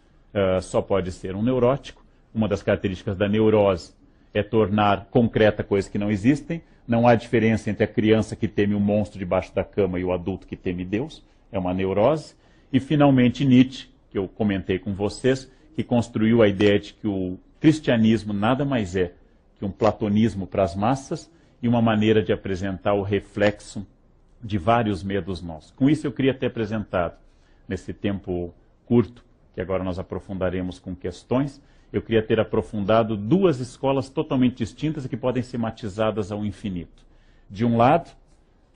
só pode ser um neurótico. Uma das características da neurose é tornar concreta coisas que não existem. Não há diferença entre a criança que teme um monstro debaixo da cama e o adulto que teme Deus. É uma neurose. E, finalmente, Nietzsche, que eu comentei com vocês, que construiu a ideia de que o cristianismo nada mais é que um platonismo para as massas e uma maneira de apresentar o reflexo de vários medos nossos. Com isso eu queria ter apresentado, nesse tempo curto, que agora nós aprofundaremos com questões, eu queria ter aprofundado duas escolas totalmente distintas e que podem ser matizadas ao infinito. De um lado,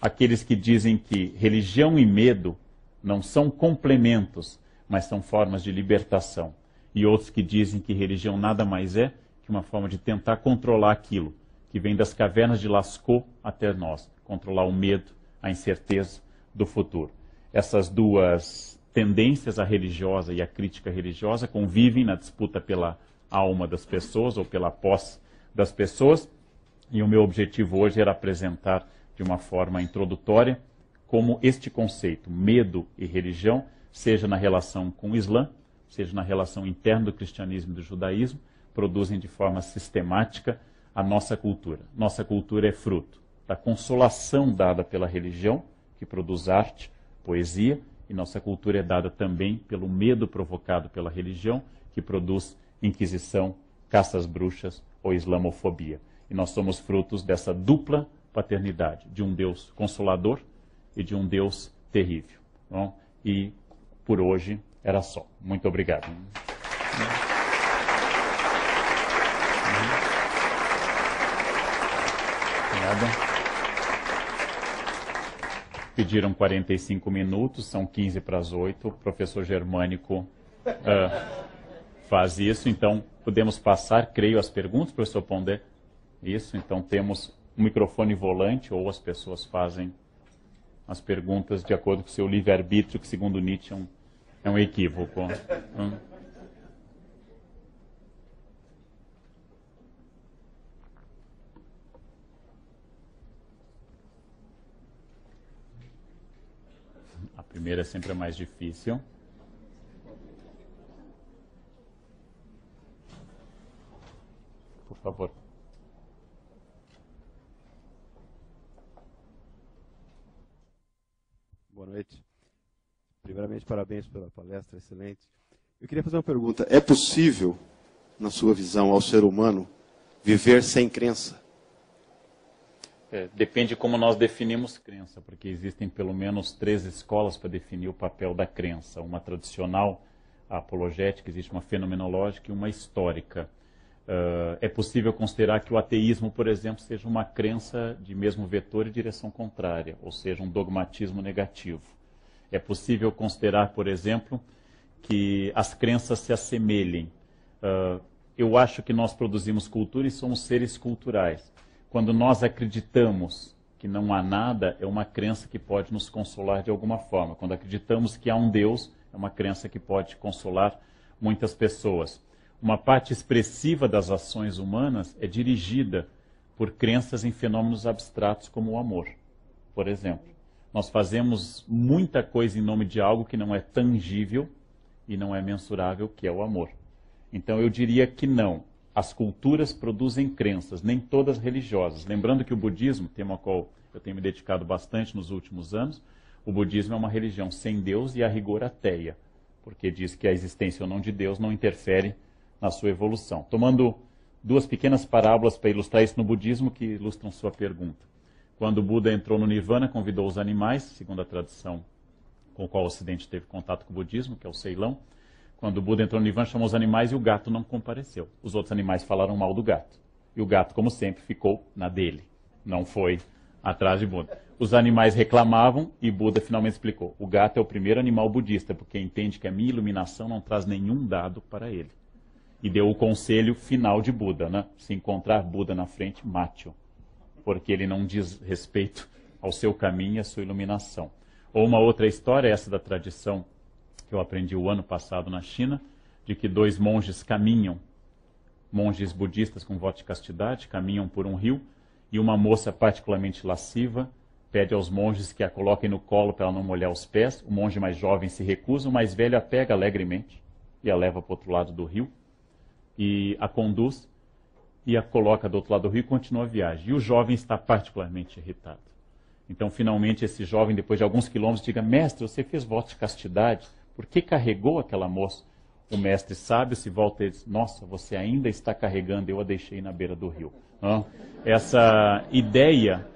aqueles que dizem que religião e medo não são complementos, mas são formas de libertação. E outros que dizem que religião nada mais é que uma forma de tentar controlar aquilo que vem das cavernas de Lascaux até nós, controlar o medo, a incerteza do futuro. Essas duas tendências, a religiosa e a crítica religiosa, convivem na disputa pela alma das pessoas ou pela posse das pessoas, e o meu objetivo hoje era apresentar de uma forma introdutória como este conceito, medo e religião, seja na relação com o Islã, seja na relação interna do cristianismo e do judaísmo, produzem de forma sistemática a nossa cultura. Nossa cultura é fruto da consolação dada pela religião, que produz arte, poesia, e nossa cultura é dada também pelo medo provocado pela religião, que produz inquisição, caças bruxas ou islamofobia. E nós somos frutos dessa dupla paternidade, de um Deus consolador e de um Deus terrível. Bom, e por hoje era só. Muito obrigado. Obrigado. Pediram 45 minutos, são 15 para as 8. O professor Germânico faz isso, então podemos passar, creio, as perguntas, professor Pondé. Isso, então temos um microfone volante, ou as pessoas fazem as perguntas de acordo com o seu livre-arbítrio, que segundo Nietzsche é um equívoco. A primeira é sempre a mais difícil. Por favor. Boa noite. Primeiramente, parabéns pela palestra, excelente. Eu queria fazer uma pergunta. É possível, na sua visão, ao ser humano, viver sem crença? Depende de como nós definimos crença, porque existem pelo menos 3 escolas para definir o papel da crença. Uma tradicional, a apologética, existe uma fenomenológica e uma histórica. É possível considerar que o ateísmo, por exemplo, seja uma crença de mesmo vetor e direção contrária, ou seja, um dogmatismo negativo. É possível considerar, por exemplo, que as crenças se assemelhem. Eu acho que nós produzimos cultura e somos seres culturais. Quando nós acreditamos que não há nada, é uma crença que pode nos consolar de alguma forma. Quando acreditamos que há um Deus, é uma crença que pode consolar muitas pessoas. Uma parte expressiva das ações humanas é dirigida por crenças em fenômenos abstratos como o amor, por exemplo. Nós fazemos muita coisa em nome de algo que não é tangível e não é mensurável, que é o amor. Então eu diria que não. As culturas produzem crenças, nem todas religiosas. Lembrando que o budismo, tema ao qual eu tenho me dedicado bastante nos últimos anos, o budismo é uma religião sem Deus e a rigor ateia, porque diz que a existência ou não de Deus não interfere na sua evolução. Tomando 2 pequenas parábolas para ilustrar isso no budismo, que ilustram sua pergunta. Quando o Buda entrou no Nirvana, convidou os animais, segundo a tradição com a qual o Ocidente teve contato com o budismo, que é o Ceilão. Quando o Buda entrou no Nirvana, chamou os animais e o gato não compareceu. Os outros animais falaram mal do gato. E o gato, como sempre, ficou na dele. Não foi atrás de Buda. Os animais reclamavam e Buda finalmente explicou. O gato é o primeiro animal budista, porque entende que a minha iluminação não traz nenhum dado para ele. E deu o conselho final de Buda, né? Se encontrar Buda na frente, mate-o. Porque ele não diz respeito ao seu caminho e à sua iluminação. Ou uma outra história, essa da tradição que eu aprendi o ano passado na China, de que 2 monges caminham, monges budistas com voto de castidade, caminham por um rio, e uma moça particularmente lasciva pede aos monges que a coloquem no colo para ela não molhar os pés. O monge mais jovem se recusa, o mais velho a pega alegremente e a leva para o outro lado do rio, e a conduz, e a coloca do outro lado do rio e continua a viagem. E o jovem está particularmente irritado. Então, finalmente, esse jovem, depois de alguns quilômetros, diga: mestre, você fez voto de castidade, por que carregou aquela moça? o mestre sábio se volta e diz, nossa, você ainda está carregando, eu a deixei na beira do rio. Não? Essa ideia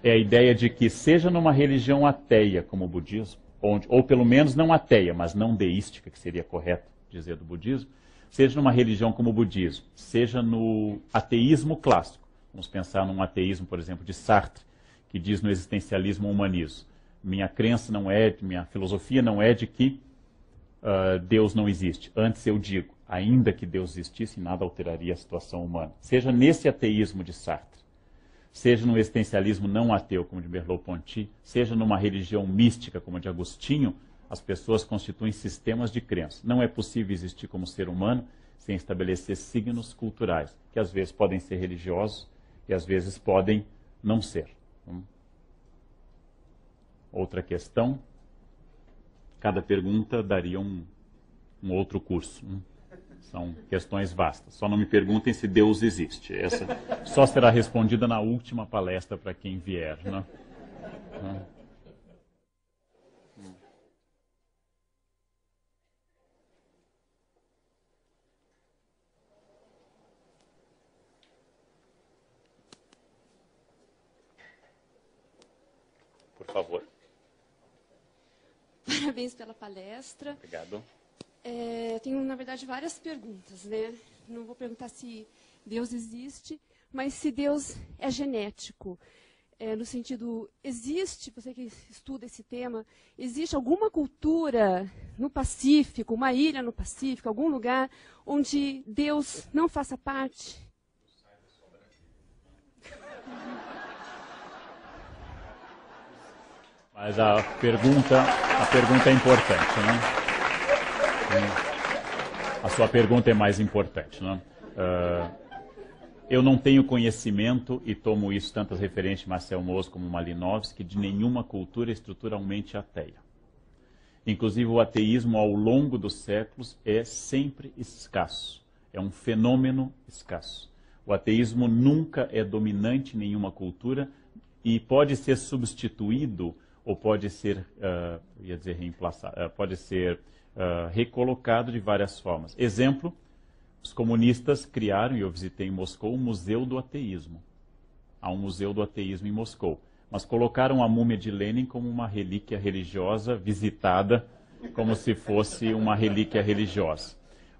é a ideia de que seja numa religião ateia, como o budismo, ou pelo menos não ateia, mas não deística, que seria correto dizer do budismo, seja numa religião como o budismo, seja no ateísmo clássico. Vamos pensar num ateísmo, por exemplo, de Sartre, que diz no existencialismo humanismo. Minha crença não é, minha filosofia não é de que Deus não existe. Antes eu digo, ainda que Deus existisse, nada alteraria a situação humana. Seja nesse ateísmo de Sartre, seja no existencialismo não ateu, como de Merleau-Ponty, seja numa religião mística, como a de Agostinho, as pessoas constituem sistemas de crença. Não é possível existir como ser humano sem estabelecer signos culturais, que às vezes podem ser religiosos e às vezes podem não ser. Outra questão. Cada pergunta daria um outro curso. São questões vastas. Só não me perguntem se Deus existe. Essa só será respondida na última palestra para quem vier. Né? Por favor. Parabéns pela palestra. Obrigado. Eu tenho, na verdade, várias perguntas, né? Não vou perguntar se Deus existe, mas se Deus é genético. No sentido, existe, você que estuda esse tema, existe alguma cultura no Pacífico, uma ilha no Pacífico, algum lugar onde Deus não faça parte? Mas a pergunta é importante, né? A sua pergunta é mais importante, né? Eu não tenho conhecimento, e tomo isso tantas referências de Marcel Mauss como Malinowski, de nenhuma cultura estruturalmente ateia. Inclusive o ateísmo ao longo dos séculos é sempre escasso, é um fenômeno escasso. O ateísmo nunca é dominante em nenhuma cultura e pode ser substituído ou pode ser, ia dizer reemplaçado, pode ser recolocado de várias formas. Exemplo, os comunistas criaram, e eu visitei em Moscou, o Museu do Ateísmo. Há um Museu do Ateísmo em Moscou. Mas colocaram a múmia de Lenin como uma relíquia religiosa visitada, como se fosse uma relíquia religiosa.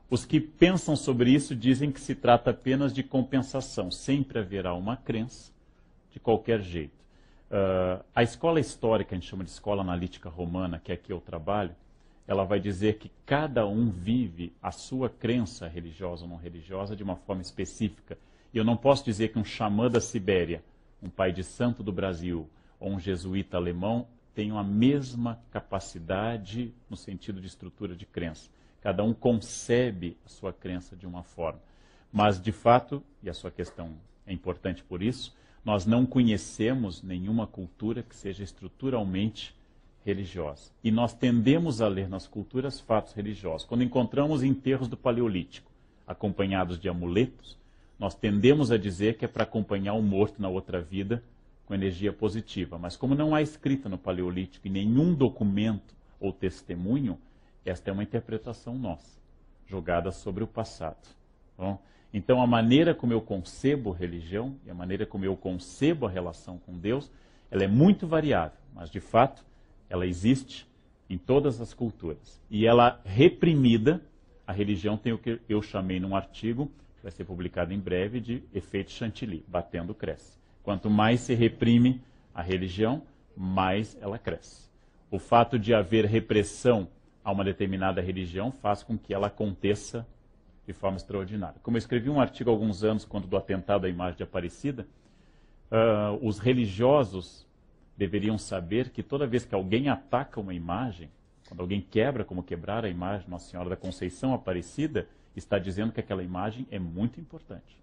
Os que pensam sobre isso dizem que se trata apenas de compensação. Sempre haverá uma crença, de qualquer jeito. A escola histórica, a gente chama de escola analítica romana, que é aqui eu trabalho, ela vai dizer que cada um vive a sua crença religiosa ou não religiosa de uma forma específica. E eu não posso dizer que um xamã da Sibéria, um pai de santo do Brasil ou um jesuíta alemão tenham a mesma capacidade no sentido de estrutura de crença. Cada um concebe a sua crença de uma forma. Mas, de fato, e a sua questão é importante por isso, nós não conhecemos nenhuma cultura que seja estruturalmente religiosa. E nós tendemos a ler nas culturas fatos religiosos. Quando encontramos enterros do Paleolítico, acompanhados de amuletos, nós tendemos a dizer que é para acompanhar o morto na outra vida com energia positiva. Mas como não há escrita no Paleolítico e nenhum documento ou testemunho, esta é uma interpretação nossa, jogada sobre o passado. Bom, então a maneira como eu concebo religião e a maneira como eu concebo a relação com Deus, ela é muito variável, mas de fato ela existe em todas as culturas. E ela reprimida, a religião tem o que eu chamei num artigo, que vai ser publicado em breve, de efeito chantilly, batendo cresce. Quanto mais se reprime a religião, mais ela cresce. O fato de haver repressão a uma determinada religião faz com que ela aconteça de forma extraordinária. Como eu escrevi um artigo há alguns anos, quando do atentado à imagem de Aparecida, os religiosos deveriam saber que toda vez que alguém ataca uma imagem, quando alguém quebra, como quebrar a imagem de Nossa Senhora da Conceição Aparecida, está dizendo que aquela imagem é muito importante.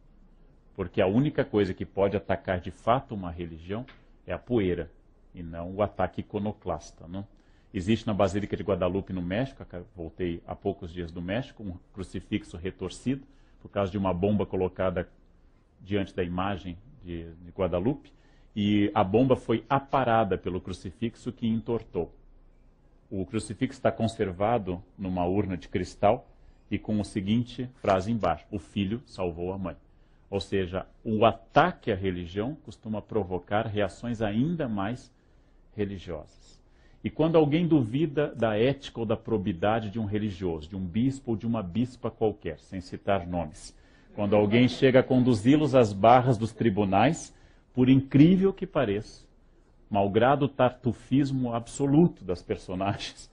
Porque a única coisa que pode atacar de fato uma religião é a poeira, e não o ataque iconoclasta. Não? Existe na Basílica de Guadalupe, no México, voltei há poucos dias do México, um crucifixo retorcido, por causa de uma bomba colocada diante da imagem de Guadalupe, e a bomba foi aparada pelo crucifixo que entortou. O crucifixo está conservado numa urna de cristal, e com a seguinte frase embaixo: o filho salvou a mãe. Ou seja, o ataque à religião costuma provocar reações ainda mais religiosas. E quando alguém duvida da ética ou da probidade de um religioso, de um bispo ou de uma bispa qualquer, sem citar nomes, quando alguém chega a conduzi-los às barras dos tribunais, por incrível que pareça, malgrado o tartufismo absoluto das personagens,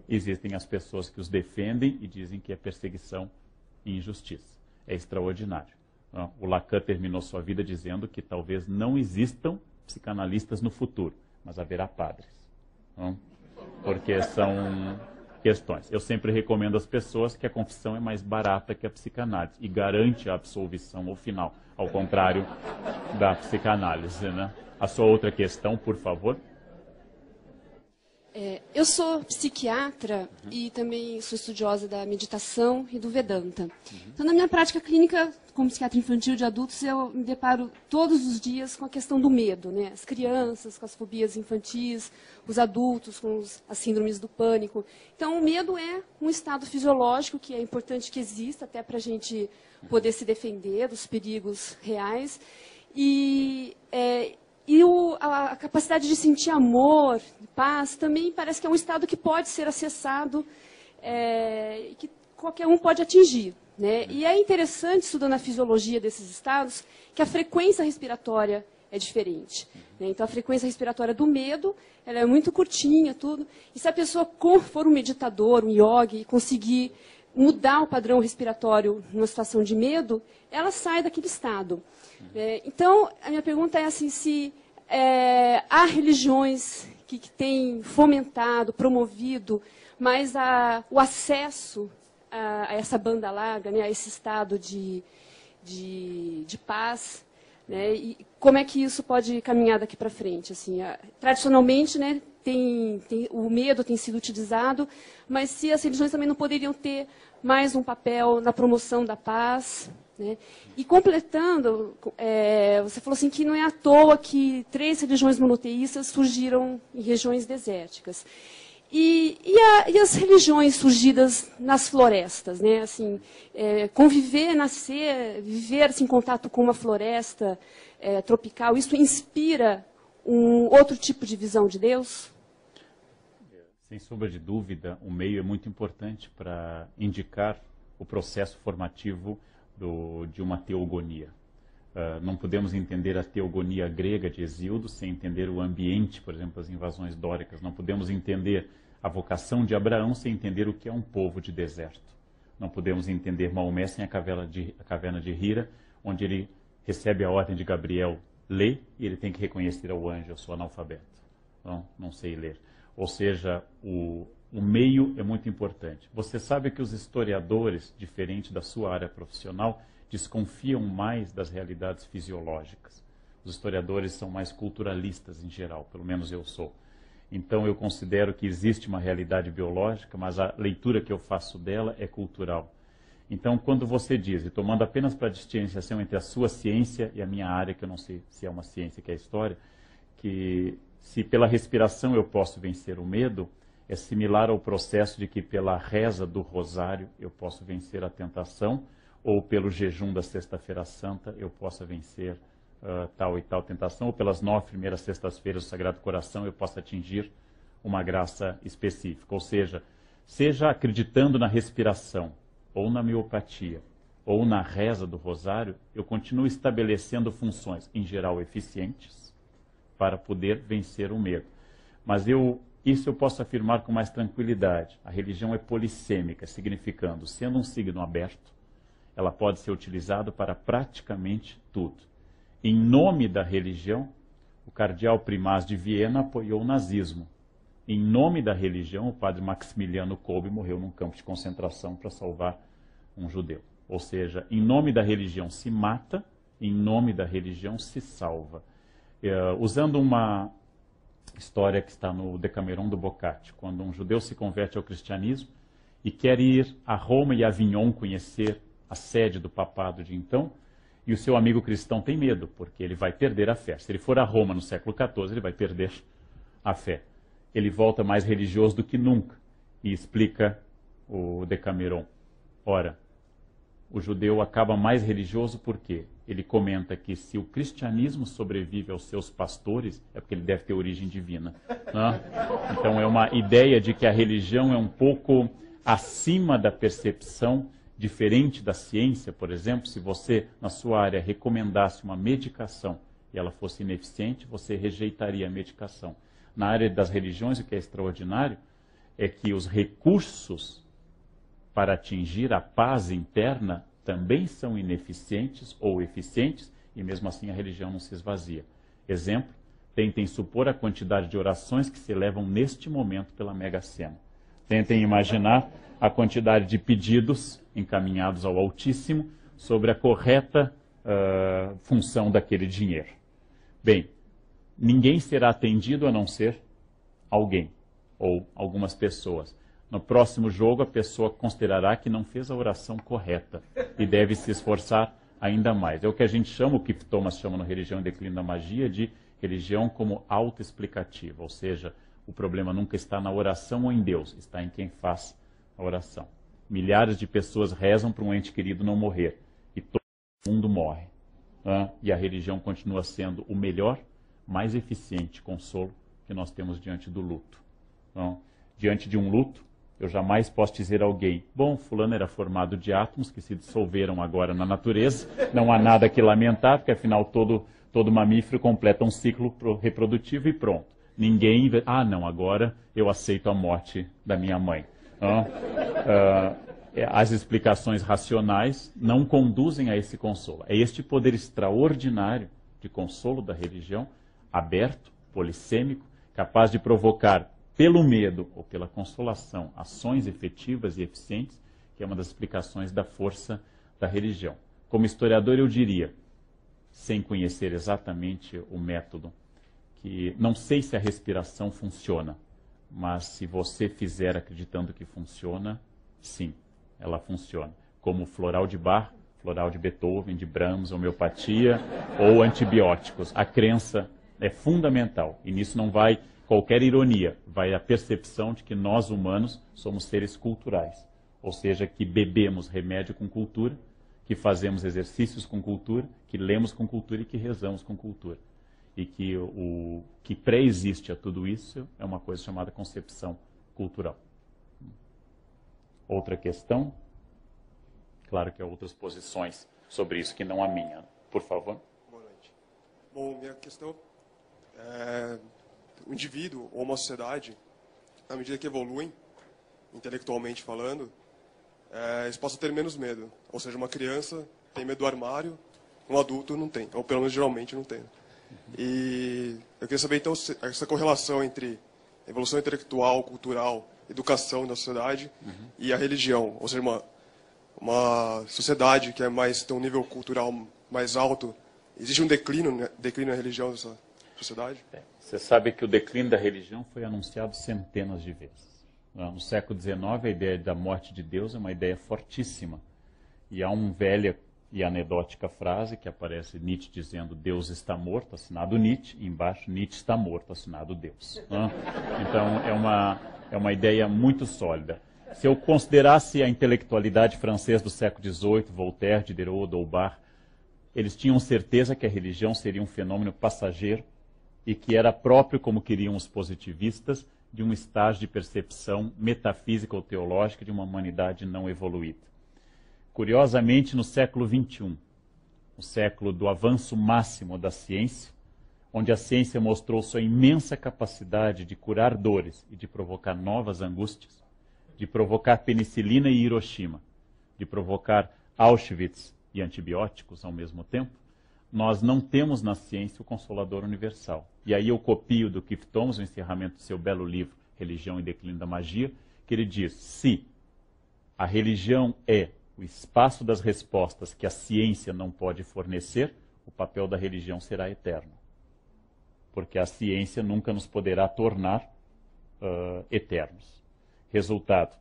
existem as pessoas que os defendem e dizem que é perseguição e injustiça. É extraordinário. O Lacan terminou sua vida dizendo que talvez não existam psicanalistas no futuro, mas haverá padres. Porque são questões. Eu sempre recomendo às pessoas que a confissão é mais barata que a psicanálise e garante a absolvição ao final, ao contrário da psicanálise, né? A sua outra questão, por favor. Eu sou psiquiatra e também sou estudiosa da meditação e do Vedanta. Então, na minha prática clínica, como psiquiatra infantil de adultos, eu me deparo todos os dias com a questão do medo, né? As crianças com as fobias infantis, os adultos com as síndromes do pânico. Então, o medo é um estado fisiológico que é importante que exista, até para a gente poder se defender dos perigos reais. E a capacidade de sentir amor, paz, também parece que é um estado que pode ser acessado e que qualquer um pode atingir, né? E é interessante, estudando a fisiologia desses estados, que a frequência respiratória é diferente, né? Então, a frequência respiratória do medo, ela é muito curtinha, tudo. E se a pessoa for um meditador, um yogi, e conseguir mudar o padrão respiratório numa situação de medo, ela sai daquele estado. Então, a minha pergunta é assim, se há religiões que têm fomentado, promovido mais o acesso a essa banda larga, né, a esse estado de paz, né, e como é que isso pode caminhar daqui para frente? Assim, tradicionalmente, né, o medo tem sido utilizado, mas se as religiões também não poderiam ter mais um papel na promoção da paz, né? E completando, você falou assim que não é à toa que 3 religiões monoteístas surgiram em regiões desérticas. E as religiões surgidas nas florestas, né? Assim, conviver, nascer, viver assim, em contato com uma floresta tropical, isso inspira um outro tipo de visão de Deus? Sem sombra de dúvida, o meio é muito importante para indicar o processo formativo de uma teogonia. Não podemos entender a teogonia grega de Hesíodo sem entender o ambiente, por exemplo, as invasões dóricas. Não podemos entender a vocação de Abraão sem entender o que é um povo de deserto. Não podemos entender Maomé sem a caverna de Hira, onde ele recebe a ordem de Gabriel, lê, e ele tem que reconhecer ao anjo: eu sou analfabeto, não sei ler. Ou seja, o meio é muito importante. Você sabe que os historiadores, diferente da sua área profissional, desconfiam mais das realidades fisiológicas. Os historiadores são mais culturalistas em geral, pelo menos eu sou. Então eu considero que existe uma realidade biológica, mas a leitura que eu faço dela é cultural. Então, quando você diz, e tomando apenas para a distinção entre a sua ciência e a minha área, que eu não sei se é uma ciência, que é a história, que se pela respiração eu posso vencer o medo, é similar ao processo de que pela reza do rosário eu posso vencer a tentação, ou pelo jejum da Sexta-feira Santa eu possa vencer tal e tal tentação, ou pelas 9 primeiras sextas-feiras do Sagrado Coração eu possa atingir uma graça específica. Ou seja acreditando na respiração, ou na homeopatia, ou na reza do rosário, eu continuo estabelecendo funções, em geral eficientes, para poder vencer o medo. Mas isso eu posso afirmar com mais tranquilidade. A religião é polissêmica, significando, sendo um signo aberto, ela pode ser utilizada para praticamente tudo. Em nome da religião, o cardeal Primaz de Viena apoiou o nazismo. Em nome da religião, o padre Maximiliano Kolbe morreu num campo de concentração para salvar um judeu. Ou seja, em nome da religião se mata, em nome da religião se salva. Usando uma história que está no Decameron do Boccaccio, quando um judeu se converte ao cristianismo e quer ir a Roma e Avignon conhecer a sede do papado de então, e o seu amigo cristão tem medo, porque ele vai perder a fé. Se ele for a Roma no século XIV, ele vai perder a fé. Ele volta mais religioso do que nunca, e explica o Decameron. Ora, o judeu acaba mais religioso por quê? Ele comenta que se o cristianismo sobrevive aos seus pastores, é porque ele deve ter origem divina. Né? Então é uma ideia de que a religião é um pouco acima da percepção, diferente da ciência. Por exemplo, se você, na sua área, recomendasse uma medicação e ela fosse ineficiente, você rejeitaria a medicação. Na área das religiões, o que é extraordinário é que os recursos para atingir a paz interna também são ineficientes ou eficientes, e mesmo assim a religião não se esvazia. Exemplo, tentem supor a quantidade de orações que se elevam neste momento pela Mega Sena. Tentem imaginar a quantidade de pedidos encaminhados ao Altíssimo sobre a correta função daquele dinheiro. Bem, ninguém será atendido a não ser alguém, ou algumas pessoas. No próximo jogo, a pessoa considerará que não fez a oração correta e deve se esforçar ainda mais. É o que a gente chama, o que Thomas chama na Religião e Declínio da Magia, de religião como autoexplicativa. Ou seja, o problema nunca está na oração ou em Deus, está em quem faz a oração. Milhares de pessoas rezam para um ente querido não morrer e todo mundo morre. E a religião continua sendo o melhor, mais eficiente consolo que nós temos diante do luto. Então, diante de um luto, eu jamais posso dizer a alguém, bom, fulano era formado de átomos que se dissolveram agora na natureza, não há nada que lamentar, porque afinal todo mamífero completa um ciclo reprodutivo e pronto. Ninguém, não, agora eu aceito a morte da minha mãe. As explicações racionais não conduzem a esse consolo. É este poder extraordinário de consolo da religião, aberto, polissêmico, capaz de provocar pelo medo ou pela consolação, ações efetivas e eficientes, que é uma das explicações da força da religião. Como historiador, eu diria, sem conhecer exatamente o método, que não sei se a respiração funciona, mas se você fizer acreditando que funciona, sim, ela funciona. Como floral de Bach, floral de Beethoven, de Brahms, homeopatia ou antibióticos. A crença é fundamental e nisso não vai qualquer ironia, vai a percepção de que nós humanos somos seres culturais, ou seja, que bebemos remédio com cultura, que fazemos exercícios com cultura, que lemos com cultura e que rezamos com cultura. E que o que pré-existe a tudo isso é uma coisa chamada concepção cultural. Outra questão? Claro que há outras posições sobre isso que não a minha. Por favor. Boa noite. Bom, minha questão é... O indivíduo ou uma sociedade, à medida que evoluem, intelectualmente falando, eles possam ter menos medo. Ou seja, uma criança tem medo do armário, um adulto não tem, ou pelo menos geralmente não tem. E eu queria saber, então, essa correlação entre evolução intelectual, cultural, educação da sociedade e a religião. Ou seja, uma sociedade que tem um nível cultural mais alto, existe um declínio na religião dessa sociedade? Você sabe que o declínio da religião foi anunciado centenas de vezes. No século XIX, a ideia da morte de Deus é uma ideia fortíssima. E há uma velha e anedótica frase que aparece Nietzsche dizendo Deus está morto, assinado Nietzsche, e embaixo Nietzsche está morto, assinado Deus. Então é uma ideia muito sólida. Se eu considerasse a intelectualidade francesa do século XVIII, Voltaire, Diderot, Dolbach, eles tinham certeza que a religião seria um fenômeno passageiro e que era próprio, como queriam os positivistas, de um estágio de percepção metafísica ou teológica de uma humanidade não evoluída. Curiosamente, no século XXI, o século do avanço máximo da ciência, onde a ciência mostrou sua imensa capacidade de curar dores e de provocar novas angústias, de provocar penicilina e Hiroshima, de provocar Auschwitz e antibióticos ao mesmo tempo, nós não temos na ciência o Consolador Universal. E aí eu copio do Keith Thomas, o encerramento do seu belo livro, Religião e Declínio da Magia, que ele diz, se a religião é o espaço das respostas que a ciência não pode fornecer, o papel da religião será eterno. Porque a ciência nunca nos poderá tornar eternos. Resultado,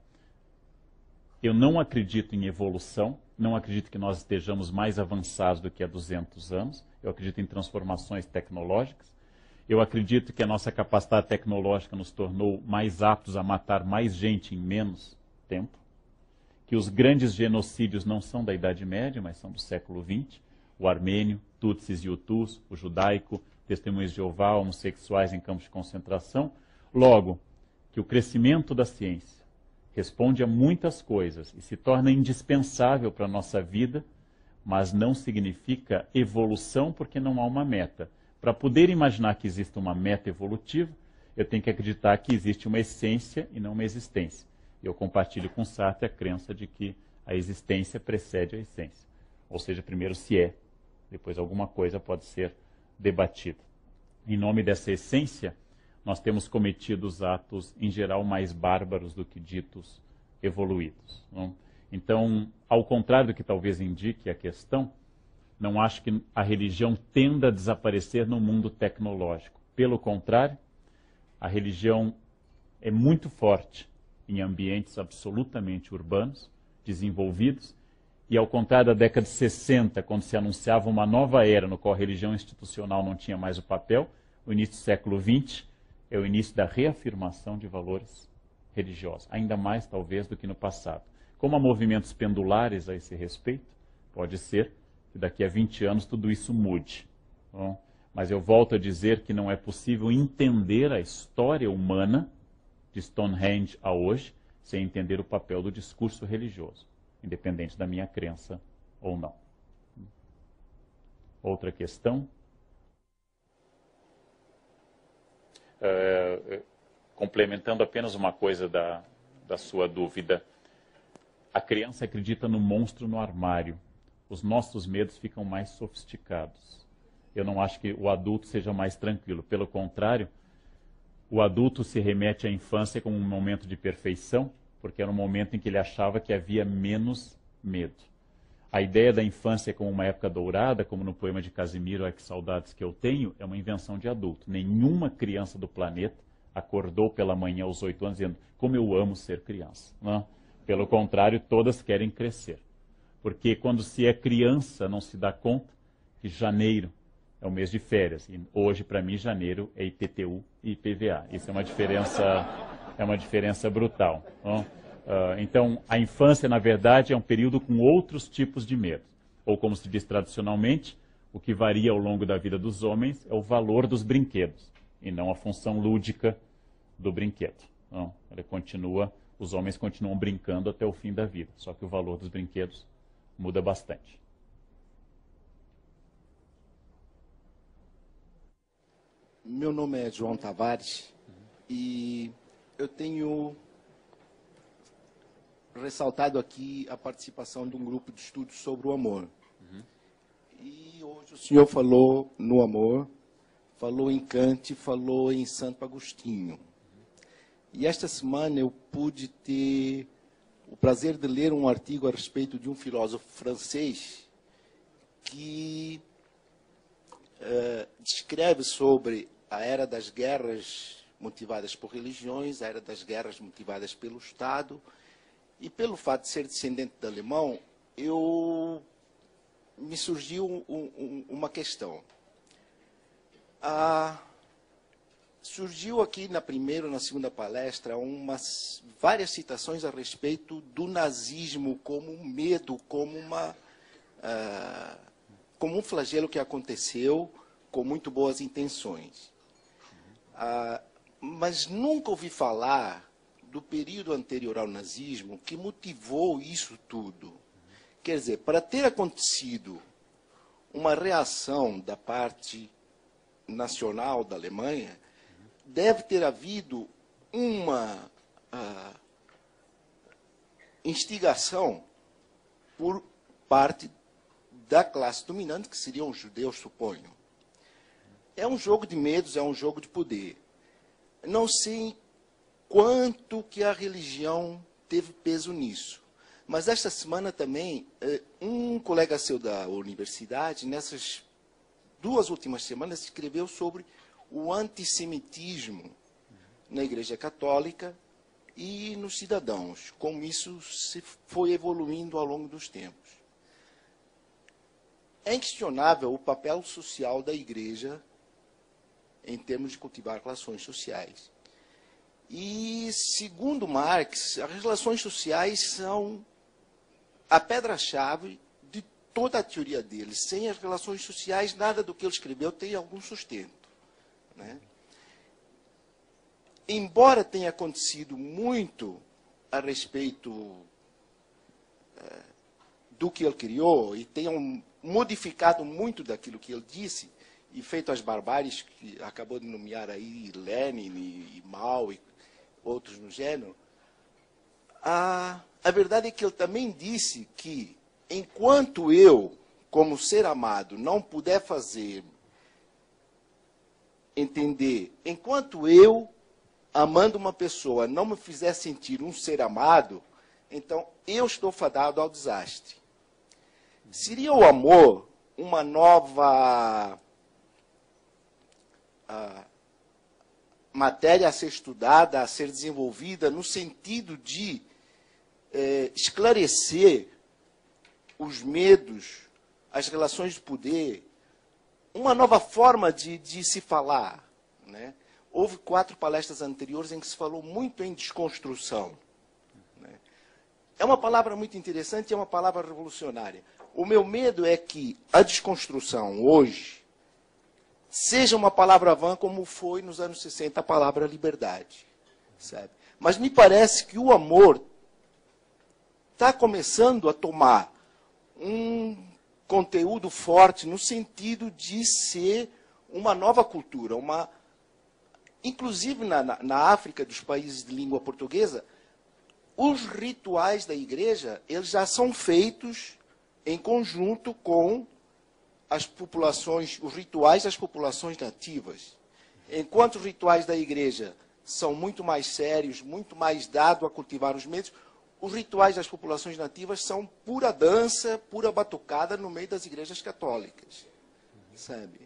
eu não acredito em evolução, não acredito que nós estejamos mais avançados do que há 200 anos, eu acredito em transformações tecnológicas, eu acredito que a nossa capacidade tecnológica nos tornou mais aptos a matar mais gente em menos tempo, que os grandes genocídios não são da Idade Média, mas são do século XX, o armênio, Tutsis e Hutus, o judaico, testemunhas de Jeová, homossexuais em campos de concentração. Logo, que o crescimento da ciência responde a muitas coisas e se torna indispensável para a nossa vida, mas não significa evolução porque não há uma meta. Para poder imaginar que existe uma meta evolutiva, eu tenho que acreditar que existe uma essência e não uma existência. Eu compartilho com Sartre a crença de que a existência precede a essência. Ou seja, primeiro se é, depois alguma coisa pode ser debatida. Em nome dessa essência, nós temos cometido os atos, em geral, mais bárbaros do que ditos evoluídos. Não? Então, ao contrário do que talvez indique a questão, não acho que a religião tenda a desaparecer no mundo tecnológico. Pelo contrário, a religião é muito forte em ambientes absolutamente urbanos, desenvolvidos, e ao contrário da década de 60, quando se anunciava uma nova era no qual a religião institucional não tinha mais o papel, o início do século XX é o início da reafirmação de valores religiosos, ainda mais talvez do que no passado. Como há movimentos pendulares a esse respeito, pode ser que daqui a 20 anos tudo isso mude. Bom, mas eu volto a dizer que não é possível entender a história humana de Stonehenge a hoje sem entender o papel do discurso religioso, independente da minha crença ou não. Outra questão? Complementando apenas uma coisa da sua dúvida. A criança acredita no monstro no armário. Os nossos medos ficam mais sofisticados. Eu não acho que o adulto seja mais tranquilo. Pelo contrário, o adulto se remete à infância como um momento de perfeição, porque era um momento em que ele achava que havia menos medo. A ideia da infância como uma época dourada, como no poema de Casimiro, "Ai, que saudades que eu tenho", é uma invenção de adulto. Nenhuma criança do planeta acordou pela manhã aos 8 anos dizendo, como eu amo ser criança. Não? Pelo contrário, todas querem crescer. Porque quando se é criança, não se dá conta que janeiro é o mês de férias. E hoje, para mim, janeiro é IPTU e IPVA. Isso é uma diferença brutal. Não? Então, a infância, na verdade, é um período com outros tipos de medo. Ou, como se diz tradicionalmente, o que varia ao longo da vida dos homens é o valor dos brinquedos, e não a função lúdica do brinquedo. Não, os homens continuam brincando até o fim da vida, só que o valor dos brinquedos muda bastante. Meu nome é João Tavares e eu tenho ressaltado aqui a participação de um grupo de estudos sobre o amor. E hoje o senhor falou no amor, falou em Kant, falou em Santo Agostinho. E esta semana eu pude ter o prazer de ler um artigo a respeito de um filósofo francês que descreve sobre a era das guerras motivadas por religiões, a era das guerras motivadas pelo Estado. E pelo fato de ser descendente de alemão, me surgiu uma questão. Surgiu aqui na primeira e na segunda palestra várias citações a respeito do nazismo como um medo, como um flagelo que aconteceu com muito boas intenções. Mas nunca ouvi falar do período anterior ao nazismo que motivou isso tudo. Quer dizer, para ter acontecido uma reação da parte nacional da Alemanha, deve ter havido uma instigação por parte da classe dominante, que seriam os judeus, suponho. É um jogo de medos, é um jogo de poder. Não sei quanto que a religião teve peso nisso. Mas esta semana também, um colega seu da universidade, nessas 2 últimas semanas, escreveu sobre o antissemitismo na Igreja Católica e nos cidadãos, como isso se foi evoluindo ao longo dos tempos. É inquestionável o papel social da Igreja em termos de cultivar relações sociais. E, segundo Marx, as relações sociais são a pedra-chave de toda a teoria dele. Sem as relações sociais, nada do que ele escreveu tem algum sustento, né? Embora tenha acontecido muito a respeito do que ele criou e tenham modificado muito daquilo que ele disse e feito as barbáries que acabou de nomear aí Lenin e Mao e outros no gênero, a verdade é que ele também disse que enquanto eu, como ser amado, não puder fazer entender, enquanto eu, amando uma pessoa, não me fizer sentir um ser amado, então eu estou fadado ao desastre. Seria o amor uma nova matéria a ser estudada, a ser desenvolvida, no sentido de esclarecer os medos, as relações de poder, uma nova forma de se falar, né? Houve 4 palestras anteriores em que se falou muito em desconstrução, né? É uma palavra muito interessante, é uma palavra revolucionária. O meu medo é que a desconstrução hoje seja uma palavra vã como foi nos anos 60 a palavra liberdade, sabe? Mas me parece que o amor está começando a tomar um conteúdo forte no sentido de ser uma nova cultura, inclusive na África, dos países de língua portuguesa, os rituais da igreja, eles já são feitos em conjunto com as populações, os rituais das populações nativas. Enquanto os rituais da igreja são muito mais sérios, muito mais dados a cultivar os medos, os rituais das populações nativas são pura dança, pura batucada no meio das igrejas católicas, sabe?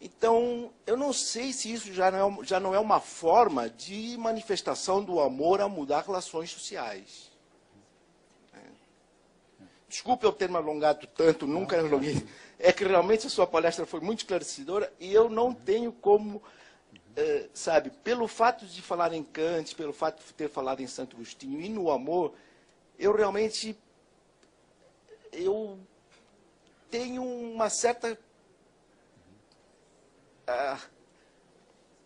Então, eu não sei se isso já não é uma forma de manifestação do amor a mudar relações sociais. Desculpe eu ter me alongado tanto, nunca me alonguei. É que realmente a sua palestra foi muito esclarecedora e eu não tenho como, sabe, pelo fato de falar em Kant, pelo fato de ter falado em Santo Agostinho e no amor, eu realmente tenho uma certa...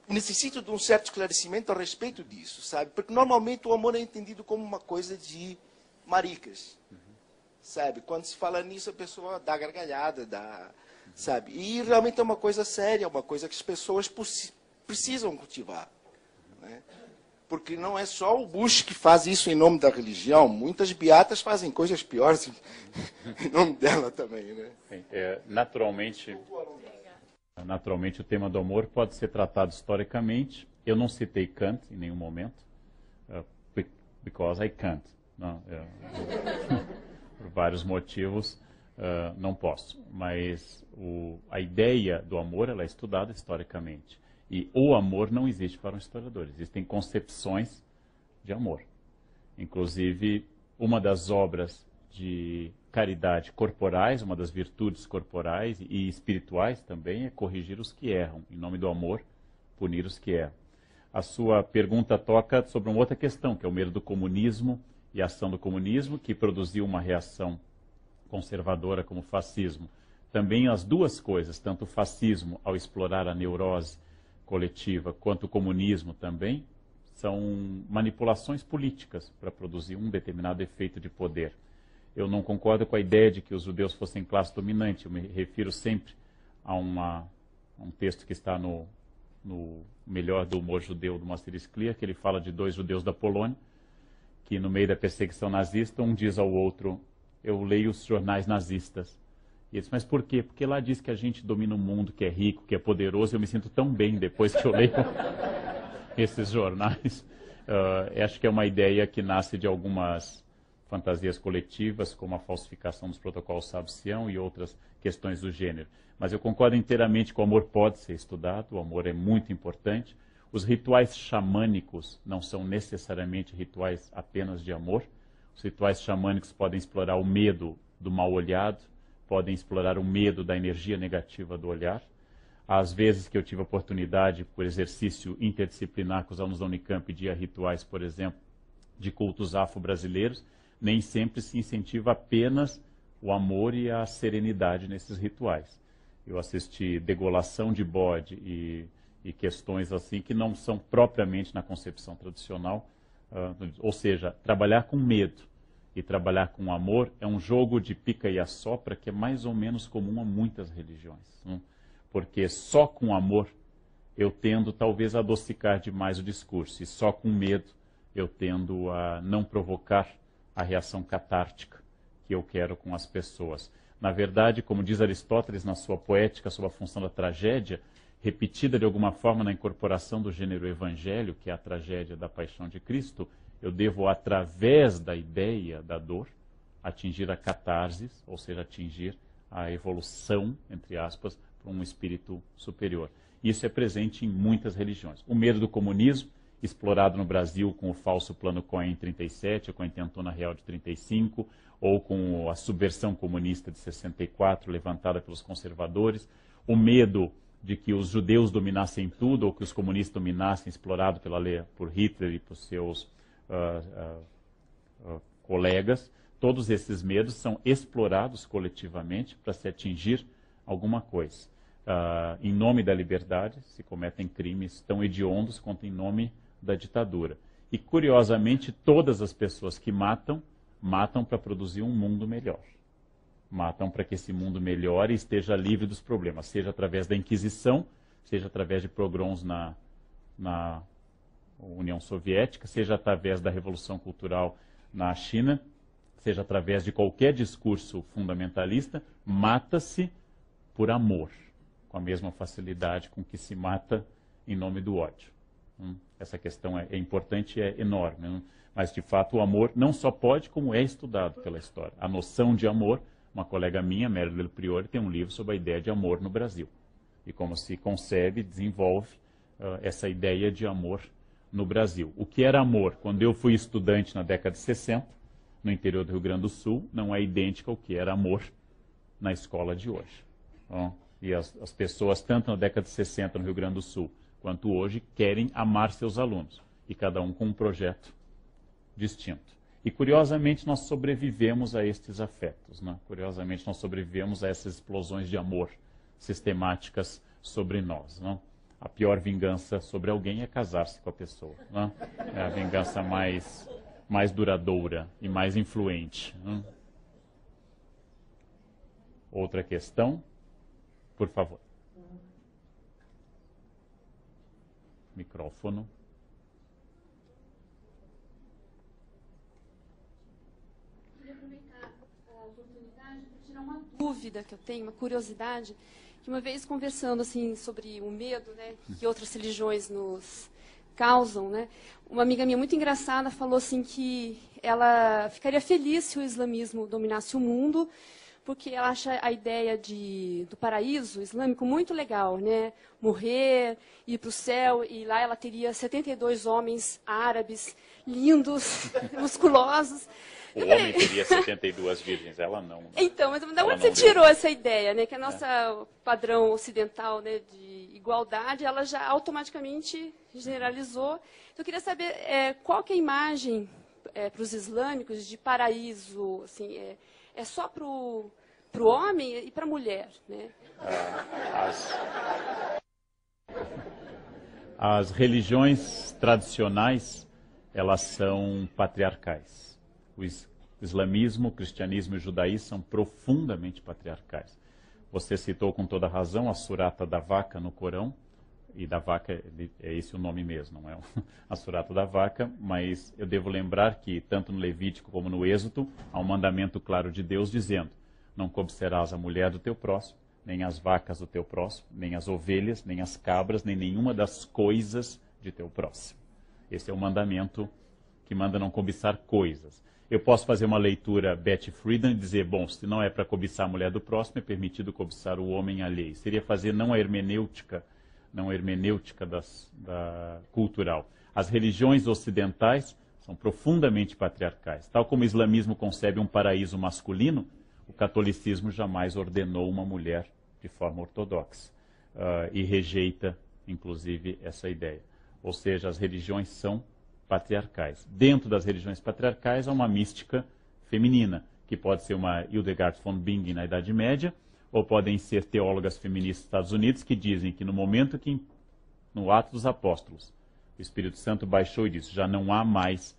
necessito de um certo esclarecimento a respeito disso, sabe? Porque normalmente o amor é entendido como uma coisa de maricas, sabe? Quando se fala nisso, a pessoa dá gargalhada, sabe? E realmente é uma coisa séria, uma coisa que as pessoas precisam cultivar, né? Porque não é só o Bush que faz isso em nome da religião, muitas beatas fazem coisas piores em nome dela também, né? Naturalmente, o tema do amor pode ser tratado historicamente. Eu não citei Kant em nenhum momento, because I can't. Não, por vários motivos, não posso. Mas a ideia do amor ela é estudada historicamente. E o amor não existe para um historiador. Existem concepções de amor. Inclusive, uma das obras de caridade corporais, uma das virtudes corporais e espirituais também é corrigir os que erram. Em nome do amor, punir os que erram. A sua pergunta toca sobre uma outra questão, que é o medo do comunismo e a ação do comunismo, que produziu uma reação conservadora como o fascismo. Também as duas coisas, tanto o fascismo ao explorar a neurose coletiva, quanto o comunismo também, são manipulações políticas para produzir um determinado efeito de poder. Eu não concordo com a ideia de que os judeus fossem classe dominante. Eu me refiro sempre a um texto que está no Melhor do Humor Judeu, do Moacir Scliar, que ele fala de 2 judeus da Polônia, que no meio da perseguição nazista, um diz ao outro, eu leio os jornais nazistas. E ele diz, mas por quê? Porque lá diz que a gente domina um mundo que é rico, que é poderoso, e eu me sinto tão bem depois que eu leio esses jornais. Acho que é uma ideia que nasce de algumas fantasias coletivas, como a falsificação dos protocolos Sabe-Sião e outras questões do gênero. Mas eu concordo inteiramente que o amor pode ser estudado, o amor é muito importante. Os rituais xamânicos não são necessariamente rituais apenas de amor. Os rituais xamânicos podem explorar o medo do mal olhado, podem explorar o medo da energia negativa do olhar. Às vezes que eu tive a oportunidade, por exercício interdisciplinar com os alunos da Unicamp, de ir a rituais, por exemplo, de cultos afro-brasileiros, Nem sempre se incentiva apenas o amor e a serenidade nesses rituais. Eu assisti degolação de bode e questões assim que não são propriamente na concepção tradicional, ou seja, trabalhar com medo e trabalhar com amor é um jogo de pica e assopra que é mais ou menos comum a muitas religiões, né? Porque só com amor eu tendo talvez a adocicar demais o discurso, e só com medo eu tendo a não provocar a reação catártica que eu quero com as pessoas. Na verdade, como diz Aristóteles na sua poética sobre a função da tragédia, repetida de alguma forma na incorporação do gênero evangelho, que é a tragédia da paixão de Cristo, eu devo, através da ideia da dor, atingir a catarse, ou seja, atingir a evolução, entre aspas, para um espírito superior. Isso é presente em muitas religiões. O medo do comunismo, explorado no Brasil com o falso plano Cohen em 37, ou com a intentona real de 35, ou com a subversão comunista de 64, levantada pelos conservadores. O medo de que os judeus dominassem tudo, ou que os comunistas dominassem, explorado por Hitler e por seus colegas. Todos esses medos são explorados coletivamente para se atingir alguma coisa. Em nome da liberdade, se cometem crimes tão hediondos quanto em nome da ditadura. E, curiosamente, todas as pessoas que matam, matam para produzir um mundo melhor. Matam para que esse mundo melhore e esteja livre dos problemas, seja através da Inquisição, seja através de pogroms na União Soviética, seja através da Revolução Cultural na China, seja através de qualquer discurso fundamentalista, mata-se por amor, com a mesma facilidade com que se mata em nome do ódio. Essa questão é importante e é enorme, mas de fato o amor não só pode, como é estudado pela história. A noção de amor, uma colega minha, Mary Del Priore, tem um livro sobre a ideia de amor no Brasil, e como se concebe e desenvolve essa ideia de amor no Brasil. O que era amor quando eu fui estudante na década de 60, no interior do Rio Grande do Sul, não é idêntico ao que era amor na escola de hoje. E as pessoas, tanto na década de 60 no Rio Grande do Sul, quanto hoje, querem amar seus alunos, e cada um com um projeto distinto. E, curiosamente, nós sobrevivemos a estes afetos, né? Curiosamente, nós sobrevivemos a essas explosões de amor sistemáticas sobre nós, né? A pior vingança sobre alguém é casar-se com a pessoa, né? É a vingança mais duradoura e mais influente, né? Outra questão, por favor. Micrófono. Queria aproveitar a oportunidade para tirar uma dúvida que eu tenho, uma curiosidade, que uma vez conversando assim sobre o medo, né, que outras religiões nos causam, né, uma amiga minha muito engraçada falou assim que ela ficaria feliz se o islamismo dominasse o mundo, porque ela acha a ideia do paraíso islâmico muito legal, né? Morrer, ir para o céu, e lá ela teria 72 homens árabes, lindos, musculosos. O homem teria 72 virgens, ela não. Então, mas de onde você tirou essa ideia, né? Que a nossa padrão ocidental, né, de igualdade, ela já automaticamente generalizou. Então, eu queria saber qual que é a imagem para os islâmicos de paraíso, assim, é só para o homem e para a mulher, né? As religiões tradicionais, elas são patriarcais. O islamismo, o cristianismo e o judaísmo são profundamente patriarcais. Você citou com toda razão a surata da vaca no Corão, e da vaca é esse o nome mesmo, não é a surata da vaca, mas eu devo lembrar que tanto no Levítico como no Êxodo há um mandamento claro de Deus dizendo: não cobiçarás a mulher do teu próximo, nem as vacas do teu próximo, nem as ovelhas, nem as cabras, nem nenhuma das coisas de teu próximo. Esse é o mandamento que manda não cobiçar coisas. Eu posso fazer uma leitura Betty Friedan e dizer, bom, se não é para cobiçar a mulher do próximo, é permitido cobiçar o homem alheio. Seria fazer não a hermenêutica cultural. As religiões ocidentais são profundamente patriarcais. Tal como o islamismo concebe um paraíso masculino, o catolicismo jamais ordenou uma mulher de forma ortodoxa e rejeita, inclusive, essa ideia. Ou seja, as religiões são patriarcais. Dentro das religiões patriarcais há uma mística feminina, que pode ser uma Hildegard von Bingen na Idade Média, ou podem ser teólogas feministas dos Estados Unidos que dizem que no momento que, no ato dos apóstolos, o Espírito Santo baixou e disse, já não há mais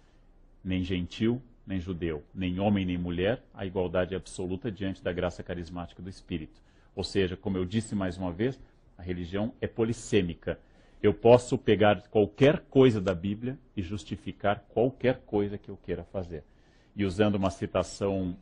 nem gentil, nem judeu, nem homem, nem mulher, a igualdade absoluta diante da graça carismática do Espírito. Ou seja, como eu disse mais uma vez, a religião é polissêmica. Eu posso pegar qualquer coisa da Bíblia e justificar qualquer coisa que eu queira fazer. E usando uma citação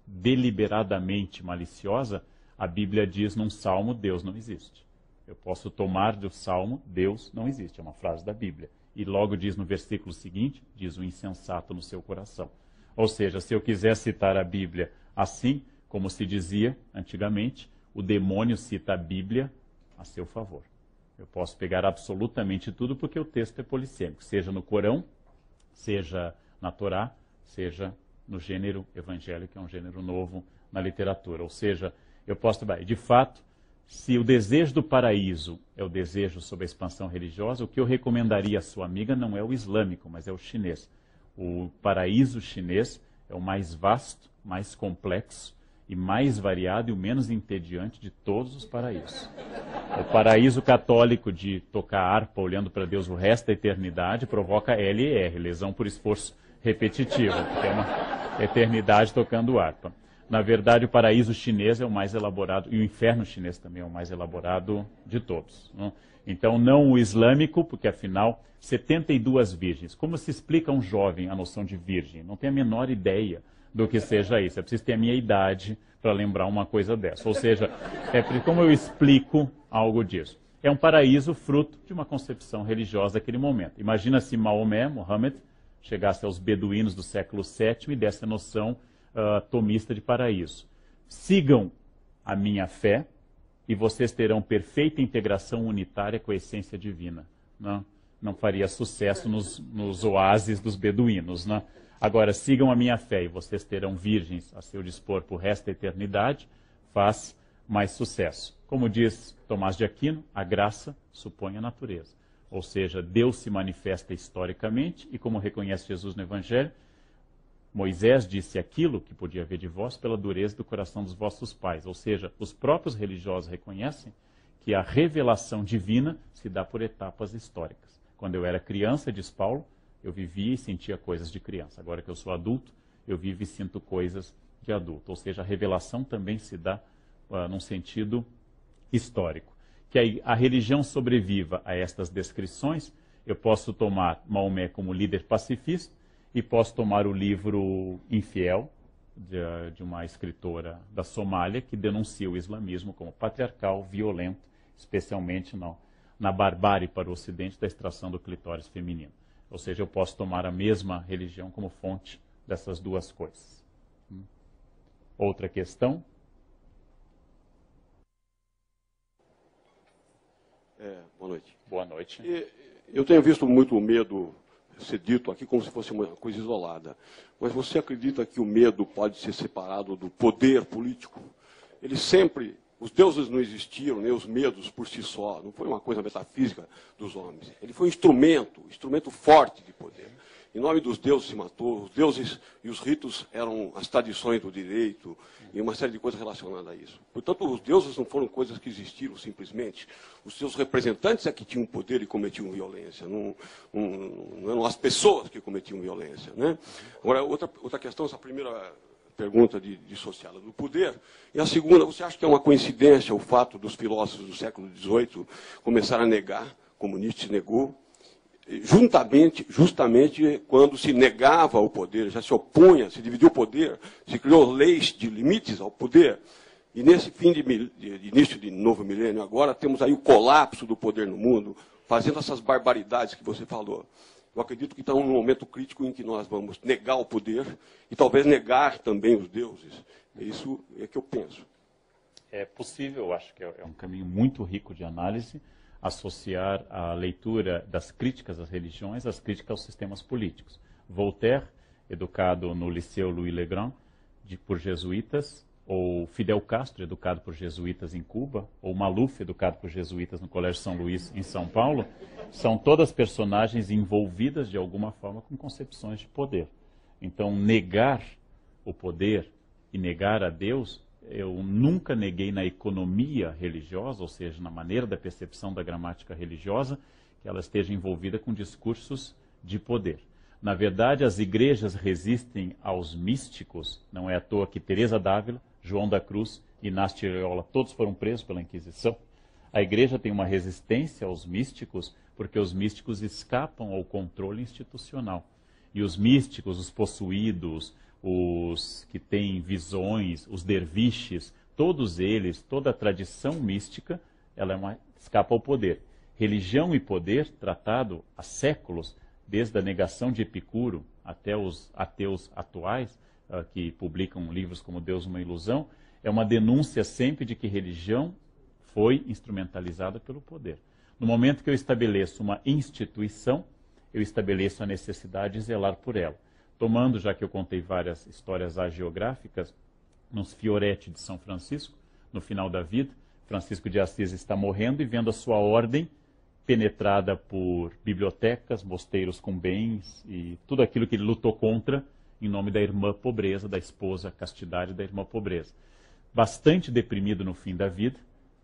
deliberadamente maliciosa, a Bíblia diz num salmo, Deus não existe. Eu posso tomar do salmo, Deus não existe, é uma frase da Bíblia. E logo diz no versículo seguinte, diz o insensato no seu coração. Ou seja, se eu quiser citar a Bíblia assim, como se dizia antigamente, o demônio cita a Bíblia a seu favor. Eu posso pegar absolutamente tudo porque o texto é polissêmico, seja no Corão, seja na Torá, seja no gênero evangélico, que é um gênero novo na literatura. Ou seja, eu posso trabalhar. De fato, se o desejo do paraíso é o desejo sobre a expansão religiosa, o que eu recomendaria à sua amiga não é o islâmico, mas é o chinês. O paraíso chinês é o mais vasto, mais complexo e mais variado e o menos entediante de todos os paraísos. O paraíso católico de tocar harpa olhando para Deus o resto da eternidade provoca LR, lesão por esforço repetitivo, que é uma eternidade tocando harpa. Na verdade, o paraíso chinês é o mais elaborado, e o inferno chinês também é o mais elaborado de todos. Não? Então, não o islâmico, porque afinal, 72 virgens. Como se explica a um jovem a noção de virgem? Não tem a menor ideia do que seja isso. É preciso ter a minha idade para lembrar uma coisa dessa. Ou seja, como eu explico algo disso? É um paraíso fruto de uma concepção religiosa daquele momento. Imagina se Maomé, Mohammed, chegasse aos beduínos do século VII e desse a noção tomista de paraíso. Sigam a minha fé e vocês terão perfeita integração unitária com a essência divina. Não faria sucesso nos oásis dos beduínos. Não? Agora, sigam a minha fé e vocês terão virgens a seu dispor por resto da eternidade, faz mais sucesso. Como diz Tomás de Aquino, a graça supõe a natureza. Ou seja, Deus se manifesta historicamente e, como reconhece Jesus no Evangelho, Moisés disse aquilo que podia haver de vós pela dureza do coração dos vossos pais. Ou seja, os próprios religiosos reconhecem que a revelação divina se dá por etapas históricas. Quando eu era criança, diz Paulo, eu vivia e sentia coisas de criança. Agora que eu sou adulto, eu vivo e sinto coisas de adulto. Ou seja, a revelação também se dá num sentido histórico. Que a religião sobreviva a estas descrições, eu posso tomar Maomé como líder pacifista, e posso tomar o livro Infiel, de uma escritora da Somália, que denuncia o islamismo como patriarcal, violento, especialmente na barbárie para o ocidente da extração do clitóris feminino. Ou seja, eu posso tomar a mesma religião como fonte dessas duas coisas. Outra questão? Boa noite. Boa noite. Eu tenho visto muito o medo ser dito aqui como se fosse uma coisa isolada. Mas você acredita que o medo pode ser separado do poder político? Os deuses não existiram, nem os medos por si só, não foi uma coisa metafísica dos homens. Ele foi um instrumento forte de poder. Em nome dos deuses se matou, os deuses e os ritos eram as tradições do direito e uma série de coisas relacionadas a isso. Portanto, os deuses não foram coisas que existiram simplesmente. Os seus representantes é que tinham poder e cometiam violência. Não eram as pessoas que cometiam violência. Né? Agora, outra questão, essa primeira pergunta dissociada do poder. E a segunda, você acha que é uma coincidência o fato dos filósofos do século XVIII começarem a negar, como Nietzsche negou, justamente quando se negava o poder, já se opunha, se dividiu o poder, se criou leis de limites ao poder. E nesse fim de início de novo milênio, agora temos aí o colapso do poder no mundo, fazendo essas barbaridades que você falou. Eu acredito que estamos num momento crítico em que nós vamos negar o poder e talvez negar também os deuses. Isso é que eu penso. É possível, eu acho que é um caminho muito rico de análise, associar a leitura das críticas às religiões às críticas aos sistemas políticos. Voltaire, educado no Liceu Louis Le Grand, por jesuítas, ou Fidel Castro, educado por jesuítas em Cuba, ou Maluf, educado por jesuítas no Colégio São Luís, em São Paulo, são todas personagens envolvidas de alguma forma com concepções de poder. Então, negar o poder e negar a Deus, eu nunca neguei na economia religiosa, ou seja, na maneira da percepção da gramática religiosa, que ela esteja envolvida com discursos de poder. Na verdade, as igrejas resistem aos místicos, não é à toa que Teresa d'Ávila, João da Cruz e Inácio de Loyola, todos foram presos pela Inquisição. A igreja tem uma resistência aos místicos, porque os místicos escapam ao controle institucional. E os místicos, os possuídos, os que têm visões, os derviches, todos eles, toda a tradição mística, ela escapa ao poder. Religião e poder, tratado há séculos, desde a negação de Epicuro até os ateus atuais, que publicam livros como Deus, uma ilusão, é uma denúncia sempre de que religião foi instrumentalizada pelo poder. No momento que eu estabeleço uma instituição, eu estabeleço a necessidade de zelar por ela. Tomando, já que eu contei várias histórias hagiográficas, nos Fioretti de São Francisco, no final da vida, Francisco de Assis está morrendo e vendo a sua ordem penetrada por bibliotecas, mosteiros com bens e tudo aquilo que ele lutou contra em nome da irmã pobreza, da esposa castidade da irmã pobreza. Bastante deprimido no fim da vida,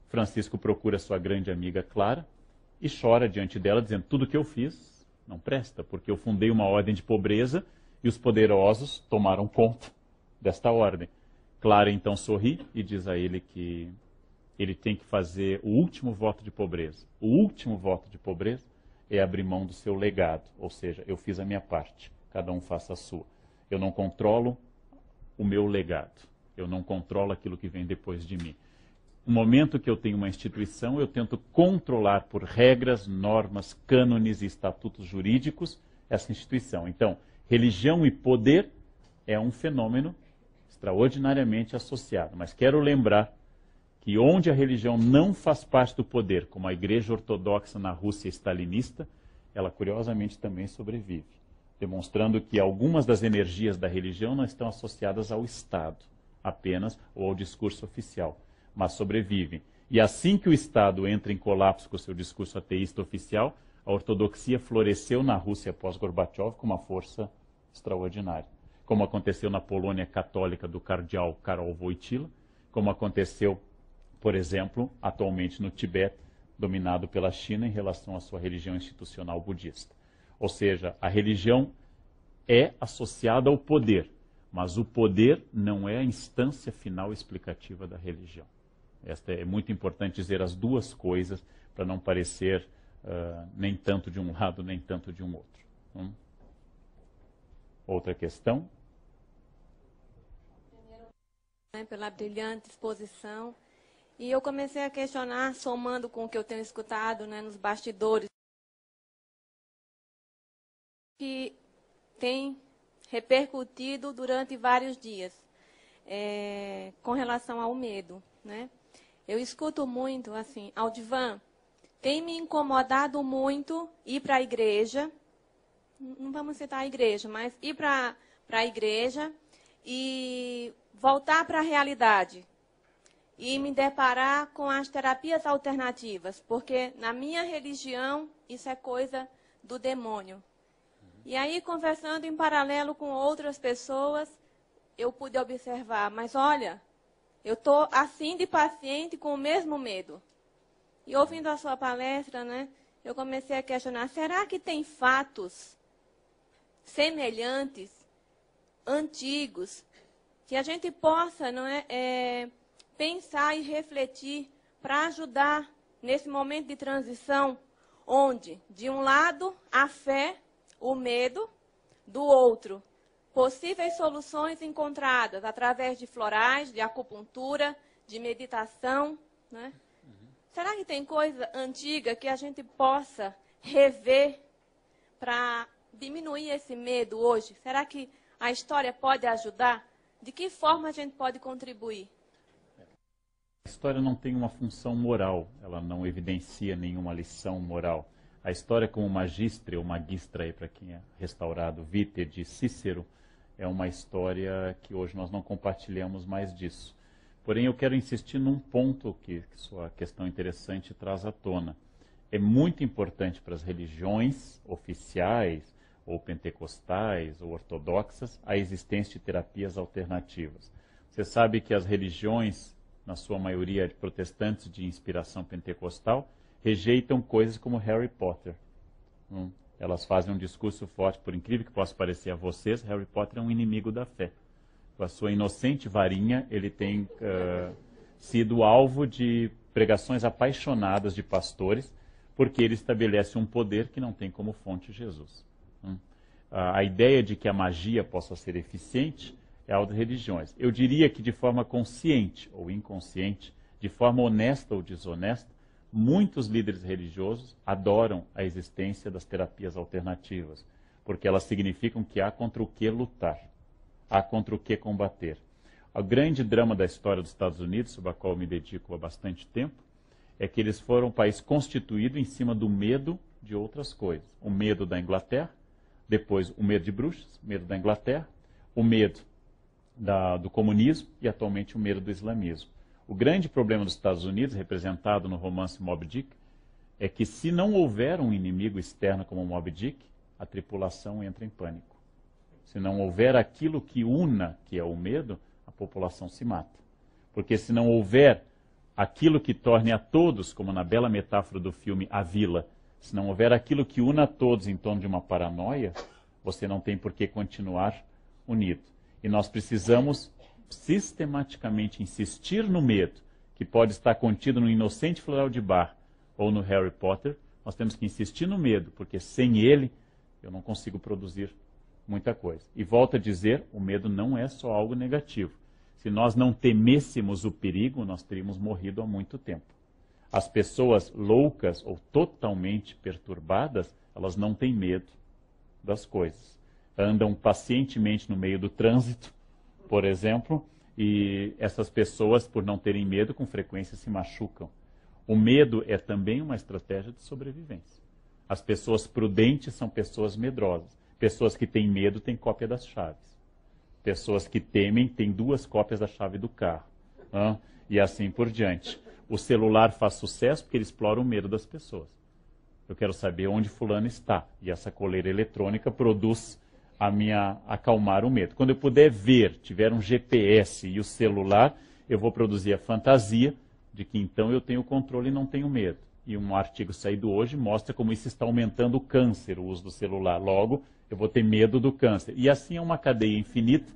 Francisco procura sua grande amiga Clara e chora diante dela, dizendo: tudo que eu fiz não presta, porque eu fundei uma ordem de pobreza e os poderosos tomaram conta desta ordem. Clara então sorri e diz a ele que ele tem que fazer o último voto de pobreza. O último voto de pobreza é abrir mão do seu legado, ou seja, eu fiz a minha parte, cada um faça a sua. Eu não controlo o meu legado, eu não controlo aquilo que vem depois de mim. No momento que eu tenho uma instituição, eu tento controlar por regras, normas, cânones e estatutos jurídicos essa instituição. Então, religião e poder é um fenômeno extraordinariamente associado. Mas quero lembrar que onde a religião não faz parte do poder, como a Igreja Ortodoxa na Rússia stalinista, ela curiosamente também sobrevive, demonstrando que algumas das energias da religião não estão associadas ao Estado apenas ou ao discurso oficial, mas sobrevivem. E assim que o Estado entra em colapso com o seu discurso ateísta oficial, a ortodoxia floresceu na Rússia pós-Gorbachev com uma força extraordinária. Como aconteceu na Polônia católica do cardeal Karol Wojtyła, como aconteceu, por exemplo, atualmente no Tibete, dominado pela China em relação à sua religião institucional budista. Ou seja, a religião é associada ao poder, mas o poder não é a instância final explicativa da religião. Esta é muito importante dizer as duas coisas para não parecer nem tanto de um lado, nem tanto de um outro. Outra questão? Pela brilhante exposição. E eu comecei a questionar, somando com o que eu tenho escutado, né, nos bastidores, que tem repercutido durante vários dias, com relação ao medo, né? Eu escuto muito, assim, Aldivan, tem me incomodado muito ir para a igreja, não vamos citar a igreja, mas ir para a igreja e voltar para a realidade. E me deparar com as terapias alternativas, porque na minha religião isso é coisa do demônio. E aí, conversando em paralelo com outras pessoas, eu pude observar, mas olha, eu estou assim de paciente com o mesmo medo. E ouvindo a sua palestra, né, eu comecei a questionar, será que tem fatos semelhantes, antigos, que a gente possa, não é, pensar e refletir para ajudar nesse momento de transição, onde, de um lado, a fé, o medo, do outro, possíveis soluções encontradas através de florais, de acupuntura, de meditação, né? Será que tem coisa antiga que a gente possa rever para diminuir esse medo hoje? Será que a história pode ajudar? De que forma a gente pode contribuir? A história não tem uma função moral, ela não evidencia nenhuma lição moral. A história como magistre ou magistra, para quem é restaurado, Vitae de Cícero, é uma história que hoje nós não compartilhamos mais disso. Porém, eu quero insistir num ponto que sua questão interessante traz à tona. É muito importante para as religiões oficiais ou pentecostais, ou ortodoxas, a existência de terapias alternativas. Você sabe que as religiões, na sua maioria protestantes de inspiração pentecostal, rejeitam coisas como Harry Potter. Elas fazem um discurso forte, por incrível que possa parecer a vocês, Harry Potter é um inimigo da fé. Com a sua inocente varinha, ele tem sido alvo de pregações apaixonadas de pastores, porque ele estabelece um poder que não tem como fonte Jesus. A ideia de que a magia possa ser eficiente é algo das religiões. Eu diria que de forma consciente ou inconsciente, de forma honesta ou desonesta, muitos líderes religiosos adoram a existência das terapias alternativas, porque elas significam que há contra o que lutar, há contra o que combater. O grande drama da história dos Estados Unidos, sobre a qual eu me dedico há bastante tempo, é que eles foram um país constituído em cima do medo de outras coisas. O medo da Inglaterra, depois o medo de bruxas, o medo da Inglaterra, o medo do comunismo e atualmente o medo do islamismo. O grande problema dos Estados Unidos, representado no romance Moby Dick, é que se não houver um inimigo externo como Moby Dick, a tripulação entra em pânico. Se não houver aquilo que una, que é o medo, a população se mata. Porque se não houver aquilo que torne a todos, como na bela metáfora do filme A Vila, se não houver aquilo que una a todos em torno de uma paranoia, você não tem por que continuar unido. E nós precisamos sistematicamente insistir no medo, que pode estar contido no inocente floral de Bach ou no Harry Potter. Nós temos que insistir no medo, porque sem ele eu não consigo produzir muita coisa. E volto a dizer, o medo não é só algo negativo. Se nós não temêssemos o perigo, nós teríamos morrido há muito tempo. As pessoas loucas ou totalmente perturbadas, elas não têm medo das coisas. Andam pacientemente no meio do trânsito, por exemplo, e essas pessoas, por não terem medo, com frequência se machucam. O medo é também uma estratégia de sobrevivência. As pessoas prudentes são pessoas medrosas. Pessoas que têm medo têm cópia das chaves. Pessoas que temem têm 2 cópias da chave do carro. E assim por diante. O celular faz sucesso porque ele explora o medo das pessoas. Eu quero saber onde fulano está. E essa coleira eletrônica produz acalmar o medo. Quando eu puder ver, tiver um GPS e o celular, eu vou produzir a fantasia de que então eu tenho controle e não tenho medo. E um artigo saído hoje mostra como isso está aumentando o câncer, o uso do celular. Logo, eu vou ter medo do câncer. E assim é uma cadeia infinita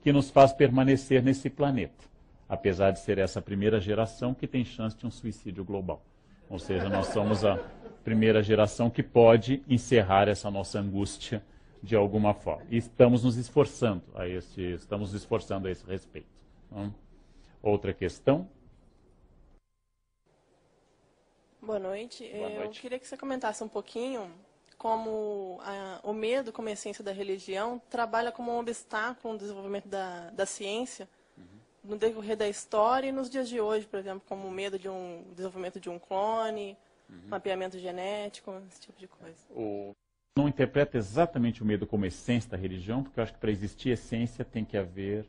que nos faz permanecer nesse planeta. Apesar de ser essa primeira geração que tem chance de um suicídio global. Ou seja, nós somos a primeira geração que pode encerrar essa nossa angústia de alguma forma. E estamos nos esforçando a esse respeito. Outra questão? Boa noite. Boa noite. Eu queria que você comentasse um pouquinho como o medo, como essência da religião, trabalha como um obstáculo no desenvolvimento da ciência, no decorrer da história e nos dias de hoje, por exemplo, como o medo de desenvolvimento de um clone, mapeamento genético, esse tipo de coisa. Não interpreto exatamente o medo como essência da religião, porque eu acho que para existir essência tem que haver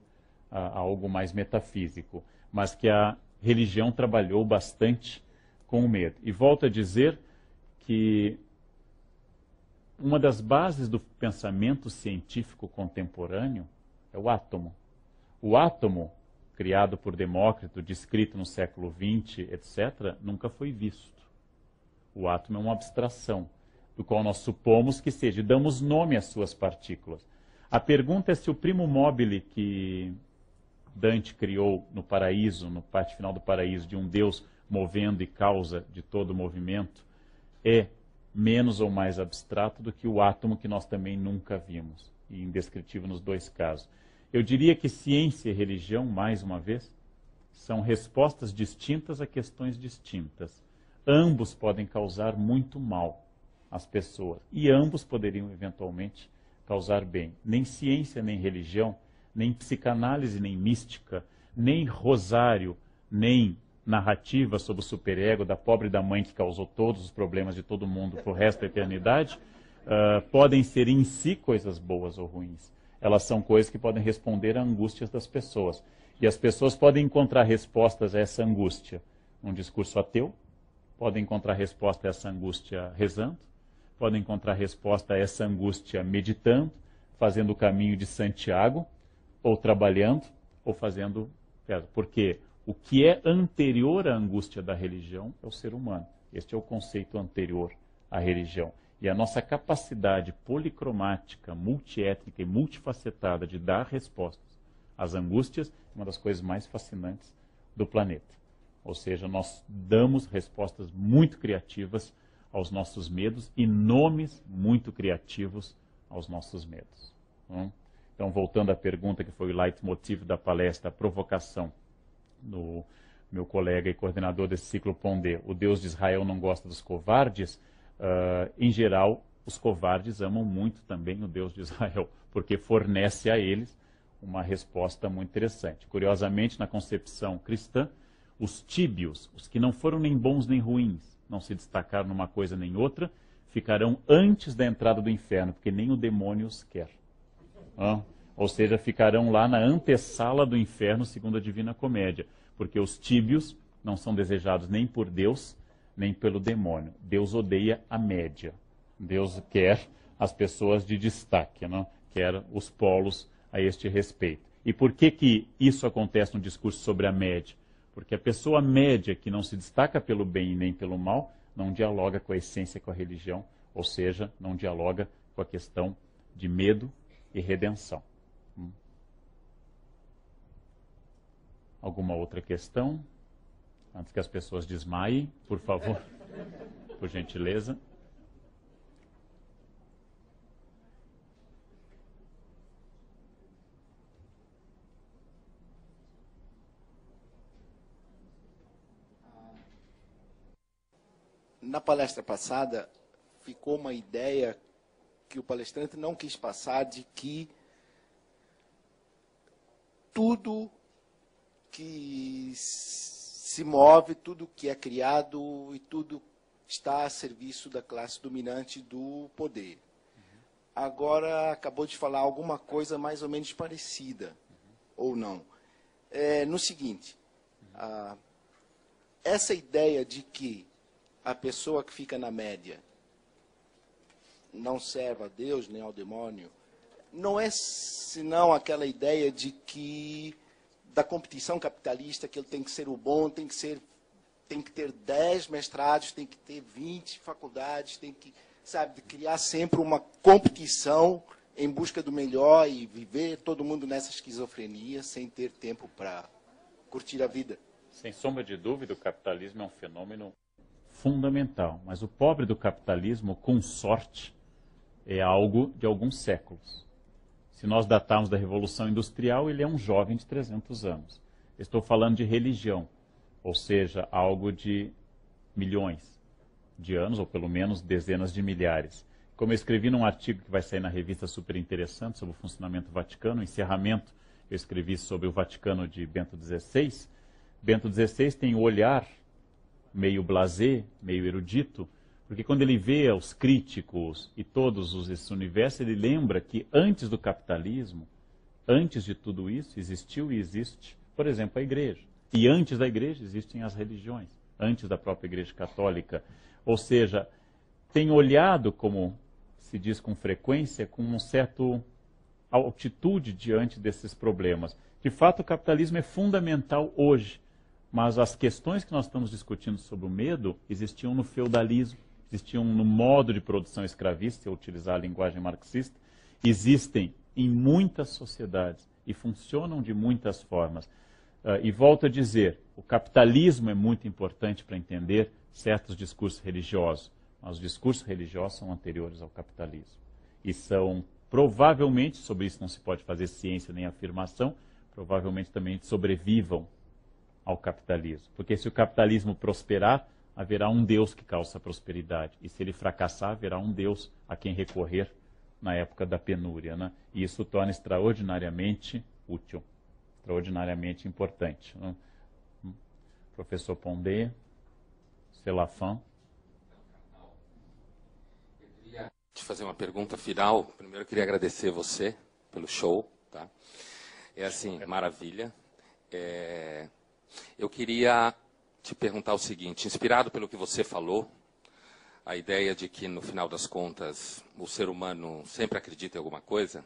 algo mais metafísico, mas que a religião trabalhou bastante com o medo. E volto a dizer que uma das bases do pensamento científico contemporâneo é o átomo. O átomo, criado por Demócrito, descrito no século XX, etc., nunca foi visto. O átomo é uma abstração, do qual nós supomos que seja, e damos nome às suas partículas. A pergunta é se o primo mobile que Dante criou no paraíso, no parte final do paraíso, de um Deus movendo e causa de todo o movimento, é menos ou mais abstrato do que o átomo que nós também nunca vimos, e indescritível nos 2 casos. Eu diria que ciência e religião, mais uma vez, são respostas distintas a questões distintas. Ambos podem causar muito mal às pessoas, e ambos poderiam, eventualmente, causar bem. Nem ciência, nem religião, nem psicanálise, nem mística, nem rosário, nem narrativa sobre o superego da pobre da mãe que causou todos os problemas de todo mundo para o resto da eternidade, podem ser em si coisas boas ou ruins. Elas são coisas que podem responder a angústias das pessoas. E as pessoas podem encontrar respostas a essa angústia num discurso ateu, podem encontrar resposta a essa angústia rezando, podem encontrar resposta a essa angústia meditando, fazendo o caminho de Santiago, ou trabalhando, ou fazendo... Porque o que é anterior à angústia da religião é o ser humano. Este é o conceito anterior à religião. E a nossa capacidade policromática, multiétnica e multifacetada de dar respostas às angústias é uma das coisas mais fascinantes do planeta. Ou seja, nós damos respostas muito criativas aos nossos medos e nomes muito criativos aos nossos medos. Então, voltando à pergunta que foi o leitmotiv da palestra, a provocação do meu colega e coordenador desse ciclo Pondé, o Deus de Israel não gosta dos covardes, em geral, os covardes amam muito também o Deus de Israel, porque fornece a eles uma resposta muito interessante. Curiosamente, na concepção cristã, os tíbios, os que não foram nem bons nem ruins, não se destacaram numa coisa nem outra, ficarão antes da entrada do inferno, porque nem o demônio os quer. Ou seja, ficarão lá na antessala do inferno, segundo a Divina Comédia, porque os tíbios não são desejados nem por Deus, nem pelo demônio. Deus odeia a média. Deus quer as pessoas de destaque, não? Quer os polos a este respeito. E por que isso acontece no discurso sobre a média? Porque a pessoa média que não se destaca pelo bem e nem pelo mal, não dialoga com a essência, com a religião, ou seja, não dialoga com a questão de medo e redenção. Alguma outra questão? Antes que as pessoas desmaiem, por favor, por gentileza. Na palestra passada, ficou uma ideia que o palestrante não quis passar de que tudo que se move, tudo que é criado e tudo está a serviço da classe dominante do poder. Agora, acabou de falar alguma coisa mais ou menos parecida, ou não. No seguinte, essa ideia de que a pessoa que fica na média não serve a Deus nem ao demônio, não é senão aquela ideia de que da competição capitalista, que ele tem que ser o bom, tem que ter 10 mestrados, tem que ter 20 faculdades, tem que, sabe, criar sempre uma competição em busca do melhor e viver todo mundo nessa esquizofrenia sem ter tempo para curtir a vida. Sem sombra de dúvida, o capitalismo é um fenômeno fundamental, mas o pobre do capitalismo, com sorte, é algo de alguns séculos. Se nós datarmos da Revolução Industrial, ele é um jovem de 300 anos. Estou falando de religião, ou seja, algo de milhões de anos, ou pelo menos dezenas de milhares. Como eu escrevi num artigo que vai sair na revista super interessante sobre o funcionamento do Vaticano, o encerramento, eu escrevi sobre o Vaticano de Bento XVI. Bento XVI tem o olhar meio blasé, meio erudito, porque quando ele vê os críticos e todos esse universo, ele lembra que antes do capitalismo, antes de tudo isso, existiu e existe, por exemplo, a igreja. E antes da igreja existem as religiões, antes da própria igreja católica. Ou seja, tem olhado, como se diz com frequência, com uma certa altitude diante desses problemas. De fato, o capitalismo é fundamental hoje, mas as questões que nós estamos discutindo sobre o medo existiam no feudalismo, existiam no modo de produção escravista, se eu utilizar a linguagem marxista, existem em muitas sociedades e funcionam de muitas formas. E volto a dizer, o capitalismo é muito importante para entender certos discursos religiosos, mas os discursos religiosos são anteriores ao capitalismo. E são, provavelmente, sobre isso não se pode fazer ciência nem afirmação, provavelmente também sobrevivam ao capitalismo. Porque se o capitalismo prosperar, haverá um Deus que causa prosperidade. E se ele fracassar, haverá um Deus a quem recorrer na época da penúria. Né? E isso torna extraordinariamente útil, extraordinariamente importante. Né? Professor Pondé, Selafan. Eu queria te fazer uma pergunta final. Primeiro eu queria agradecer você pelo show. Tá? É assim, maravilha. Eu queria te perguntar o seguinte, inspirado pelo que você falou, a ideia de que, no final das contas, o ser humano sempre acredita em alguma coisa,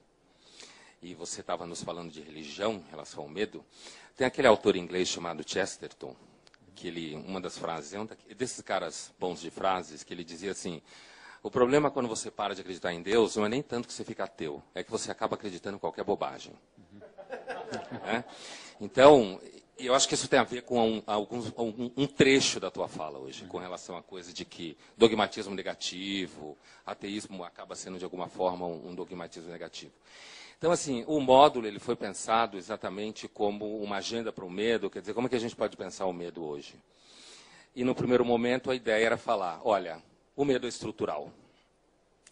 e você estava nos falando de religião em relação ao medo, tem aquele autor inglês chamado Chesterton, que uma das frases, desses caras bons de frases, que ele dizia assim: o problema quando você para de acreditar em Deus não é nem tanto que você fica ateu, é que você acaba acreditando em qualquer bobagem. É? Então, eu acho que isso tem a ver com um trecho da tua fala hoje, com relação à coisa de que dogmatismo negativo, ateísmo acaba sendo de alguma forma um dogmatismo negativo. Então, assim, o módulo ele foi pensado exatamente como uma agenda para o medo, quer dizer, como é que a gente pode pensar o medo hoje? E no primeiro momento a ideia era falar, olha, o medo é estrutural.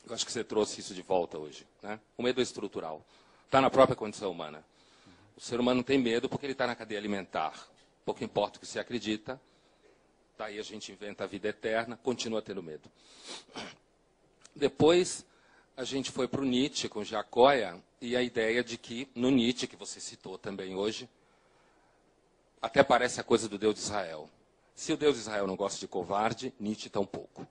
Eu acho que você trouxe isso de volta hoje, né? O medo é estrutural. Está na própria condição humana. O ser humano tem medo porque ele está na cadeia alimentar. Pouco importa o que você acredita, daí a gente inventa a vida eterna, continua tendo medo. Depois, a gente foi para o Nietzsche com Giacoia, e a ideia de que, no Nietzsche, que você citou também hoje, até parece a coisa do Deus de Israel. Se o Deus de Israel não gosta de covarde, Nietzsche tampouco.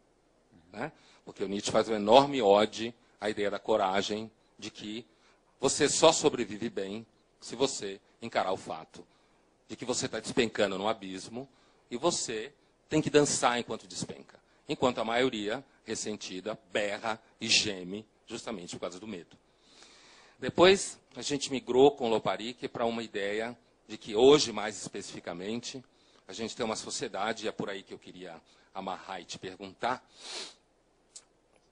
Né? Porque o Nietzsche faz uma enorme ode à ideia da coragem, de que você só sobrevive bem se você encarar o fato de que você está despencando no abismo e você tem que dançar enquanto despenca. Enquanto a maioria, ressentida, berra e geme justamente por causa do medo. Depois, a gente migrou com o Loparic para uma ideia de que hoje, mais especificamente, a gente tem uma sociedade, e é por aí que eu queria amarrar e te perguntar,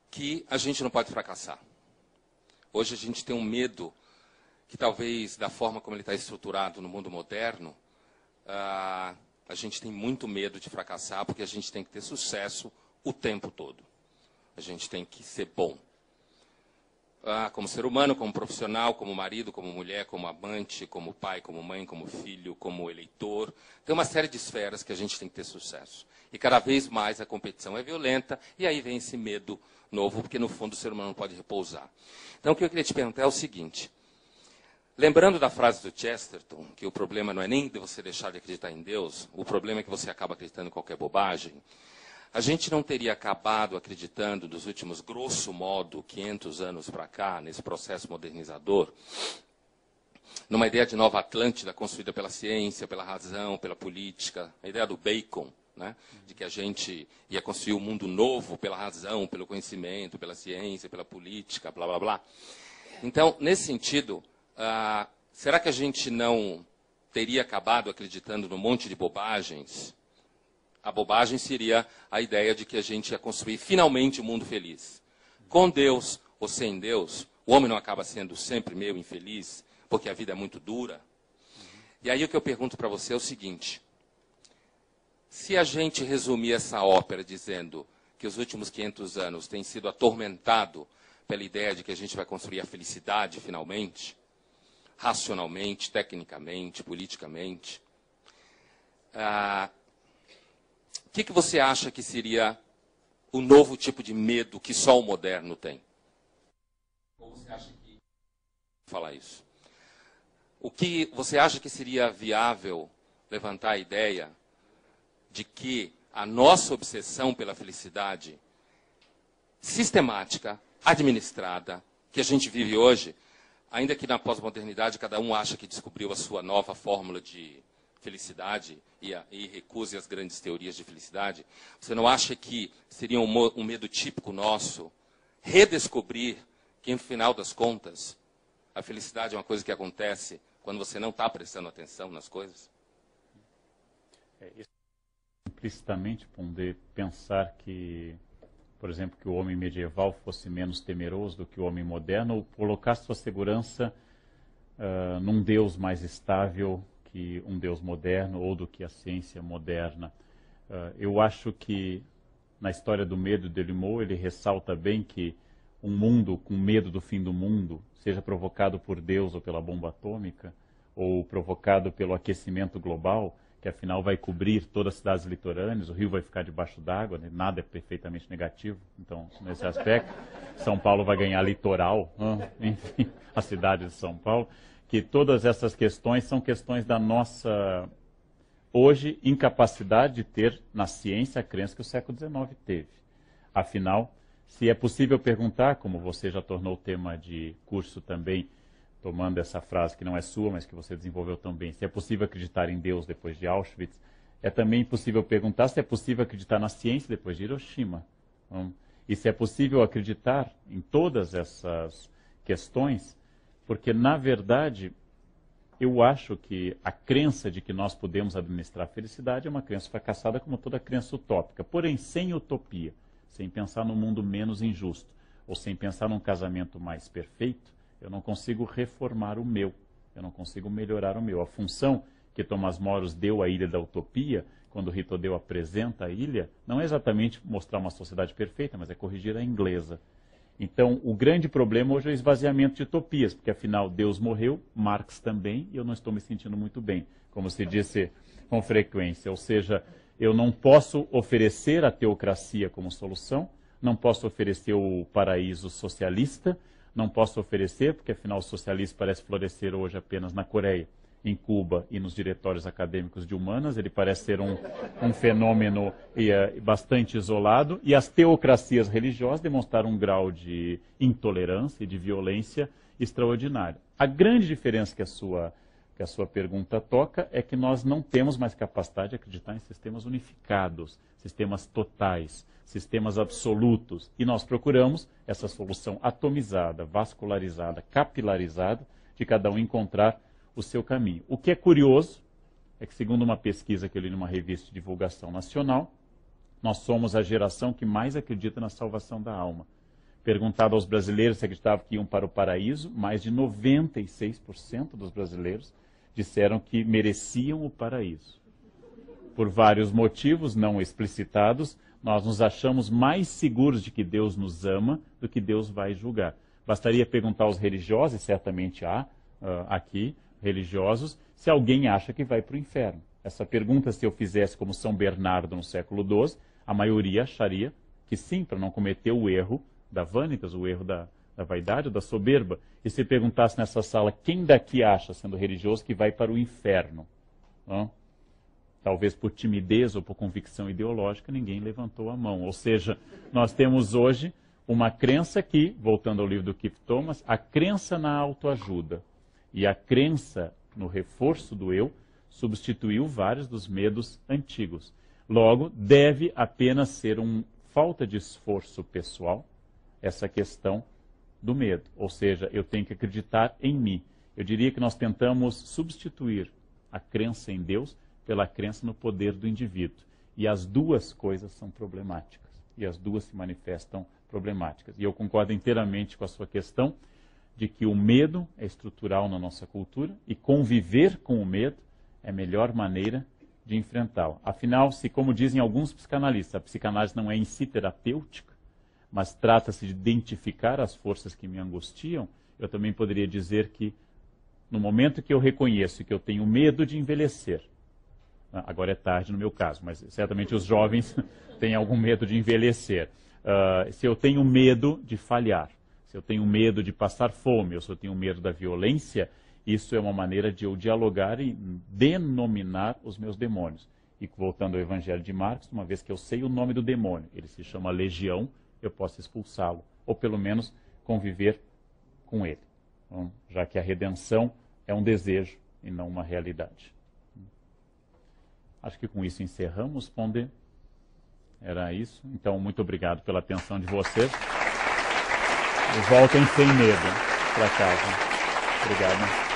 que a gente não pode fracassar. Hoje a gente tem um medo que talvez, da forma como ele está estruturado no mundo moderno, a gente tem muito medo de fracassar, porque a gente tem que ter sucesso o tempo todo. A gente tem que ser bom. Como ser humano, como profissional, como marido, como mulher, como amante, como pai, como mãe, como filho, como eleitor. Tem uma série de esferas que a gente tem que ter sucesso. E cada vez mais a competição é violenta, e aí vem esse medo novo, porque no fundo o ser humano não pode repousar. Então o que eu queria te perguntar é o seguinte. Lembrando da frase do Chesterton, que o problema não é nem de você deixar de acreditar em Deus, o problema é que você acaba acreditando em qualquer bobagem, a gente não teria acabado acreditando, dos últimos, grosso modo, 500 anos para cá, nesse processo modernizador, numa ideia de nova Atlântida construída pela ciência, pela razão, pela política, a ideia do Bacon, né, de que a gente ia construir um mundo novo pela razão, pelo conhecimento, pela ciência, pela política, blá, blá, blá. Então, nesse sentido, será que a gente não teria acabado acreditando num monte de bobagens? A bobagem seria a ideia de que a gente ia construir finalmente um mundo feliz. Com Deus ou sem Deus, o homem não acaba sendo sempre meio infeliz, porque a vida é muito dura. E aí o que eu pergunto para você é o seguinte. Se a gente resumir essa ópera dizendo que os últimos 500 anos têm sido atormentado pela ideia de que a gente vai construir a felicidade finalmente, racionalmente, tecnicamente, politicamente, o que você acha que seria o novo tipo de medo que só o moderno tem? Ou você acha que... falar isso. O que você acha que seria viável levantar a ideia de que a nossa obsessão pela felicidade sistemática, administrada, que a gente vive hoje, ainda que na pós-modernidade cada um acha que descobriu a sua nova fórmula de felicidade e recuse as grandes teorias de felicidade, você não acha que seria um medo típico nosso redescobrir que, no final das contas, a felicidade é uma coisa que acontece quando você não está prestando atenção nas coisas? Implicitamente, Pondé, pensar que, por exemplo, que o homem medieval fosse menos temeroso do que o homem moderno, ou colocar sua segurança num Deus mais estável que um Deus moderno ou do que a ciência moderna. Eu acho que na história do medo de Delimot ele ressalta bem que um mundo com medo do fim do mundo, seja provocado por Deus ou pela bomba atômica, ou provocado pelo aquecimento global, que afinal vai cobrir todas as cidades litorâneas, o rio vai ficar debaixo d'água, né? Nada é perfeitamente negativo, então nesse aspecto, São Paulo vai ganhar litoral, enfim, a cidade de São Paulo, que todas essas questões são questões da nossa, hoje, incapacidade de ter na ciência a crença que o século XIX teve. Afinal, se é possível perguntar, como você já tornou tema de curso também, tomando essa frase que não é sua, mas que você desenvolveu também, se é possível acreditar em Deus depois de Auschwitz, é também possível perguntar se é possível acreditar na ciência depois de Hiroshima. E se é possível acreditar em todas essas questões, porque, na verdade, eu acho que a crença de que nós podemos administrar a felicidade é uma crença fracassada, como toda crença utópica, porém sem utopia, sem pensar num mundo menos injusto, ou sem pensar num casamento mais perfeito, eu não consigo reformar o meu, eu não consigo melhorar o meu. A função que Tomás Moros deu à Ilha da Utopia, quando Ritodeu apresenta a ilha, não é exatamente mostrar uma sociedade perfeita, mas é corrigir a inglesa. Então, o grande problema hoje é o esvaziamento de utopias, porque afinal Deus morreu, Marx também, e eu não estou me sentindo muito bem, como se disse com frequência. Ou seja, eu não posso oferecer a teocracia como solução, não posso oferecer o paraíso socialista, não posso oferecer, porque afinal o socialismo parece florescer hoje apenas na Coreia, em Cuba e nos diretórios acadêmicos de humanas, ele parece ser um fenômeno bastante isolado, e as teocracias religiosas demonstraram um grau de intolerância e de violência extraordinário. A grande diferença que a sua pergunta toca é que nós não temos mais capacidade de acreditar em sistemas unificados, sistemas totais, sistemas absolutos, e nós procuramos essa solução atomizada, vascularizada, capilarizada, de cada um encontrar o seu caminho. O que é curioso é que, segundo uma pesquisa que eu li numa revista de divulgação nacional, nós somos a geração que mais acredita na salvação da alma. Perguntado aos brasileiros se acreditavam que iam para o paraíso, mais de 96% dos brasileiros disseram que mereciam o paraíso. Por vários motivos não explicitados, nós nos achamos mais seguros de que Deus nos ama do que Deus vai julgar. Bastaria perguntar aos religiosos, e certamente há aqui, religiosos, se alguém acha que vai para o inferno. Essa pergunta, se eu fizesse como São Bernardo no século XII, a maioria acharia que sim, para não cometer o erro da vanitas, o erro da vaidade, da soberba. E se perguntasse nessa sala, quem daqui acha, sendo religioso, que vai para o inferno? Talvez por timidez ou por convicção ideológica, ninguém levantou a mão. Ou seja, nós temos hoje uma crença que, voltando ao livro do Keith Thomas, a crença na autoajuda e a crença no reforço do eu substituiu vários dos medos antigos. Logo, deve apenas ser uma falta de esforço pessoal essa questão do medo. Ou seja, eu tenho que acreditar em mim. Eu diria que nós tentamos substituir a crença em Deus pela crença no poder do indivíduo. E as duas coisas são problemáticas. E as duas se manifestam problemáticas. E eu concordo inteiramente com a sua questão de que o medo é estrutural na nossa cultura e conviver com o medo é a melhor maneira de enfrentá-lo. Afinal, se, como dizem alguns psicanalistas, a psicanálise não é em si terapêutica, mas trata-se de identificar as forças que me angustiam, eu também poderia dizer que no momento que eu reconheço que eu tenho medo de envelhecer, agora é tarde no meu caso, mas certamente os jovens têm algum medo de envelhecer, se eu tenho medo de falhar, se eu tenho medo de passar fome, ou se eu tenho medo da violência, isso é uma maneira de eu dialogar e denominar os meus demônios. E voltando ao Evangelho de Marcos, uma vez que eu sei o nome do demônio, ele se chama legião, eu posso expulsá-lo, ou pelo menos conviver com ele. Então, já que a redenção é um desejo e não uma realidade. Acho que com isso encerramos, Pondé. Era isso. Então, muito obrigado pela atenção de vocês. E voltem sem medo para casa. Obrigado.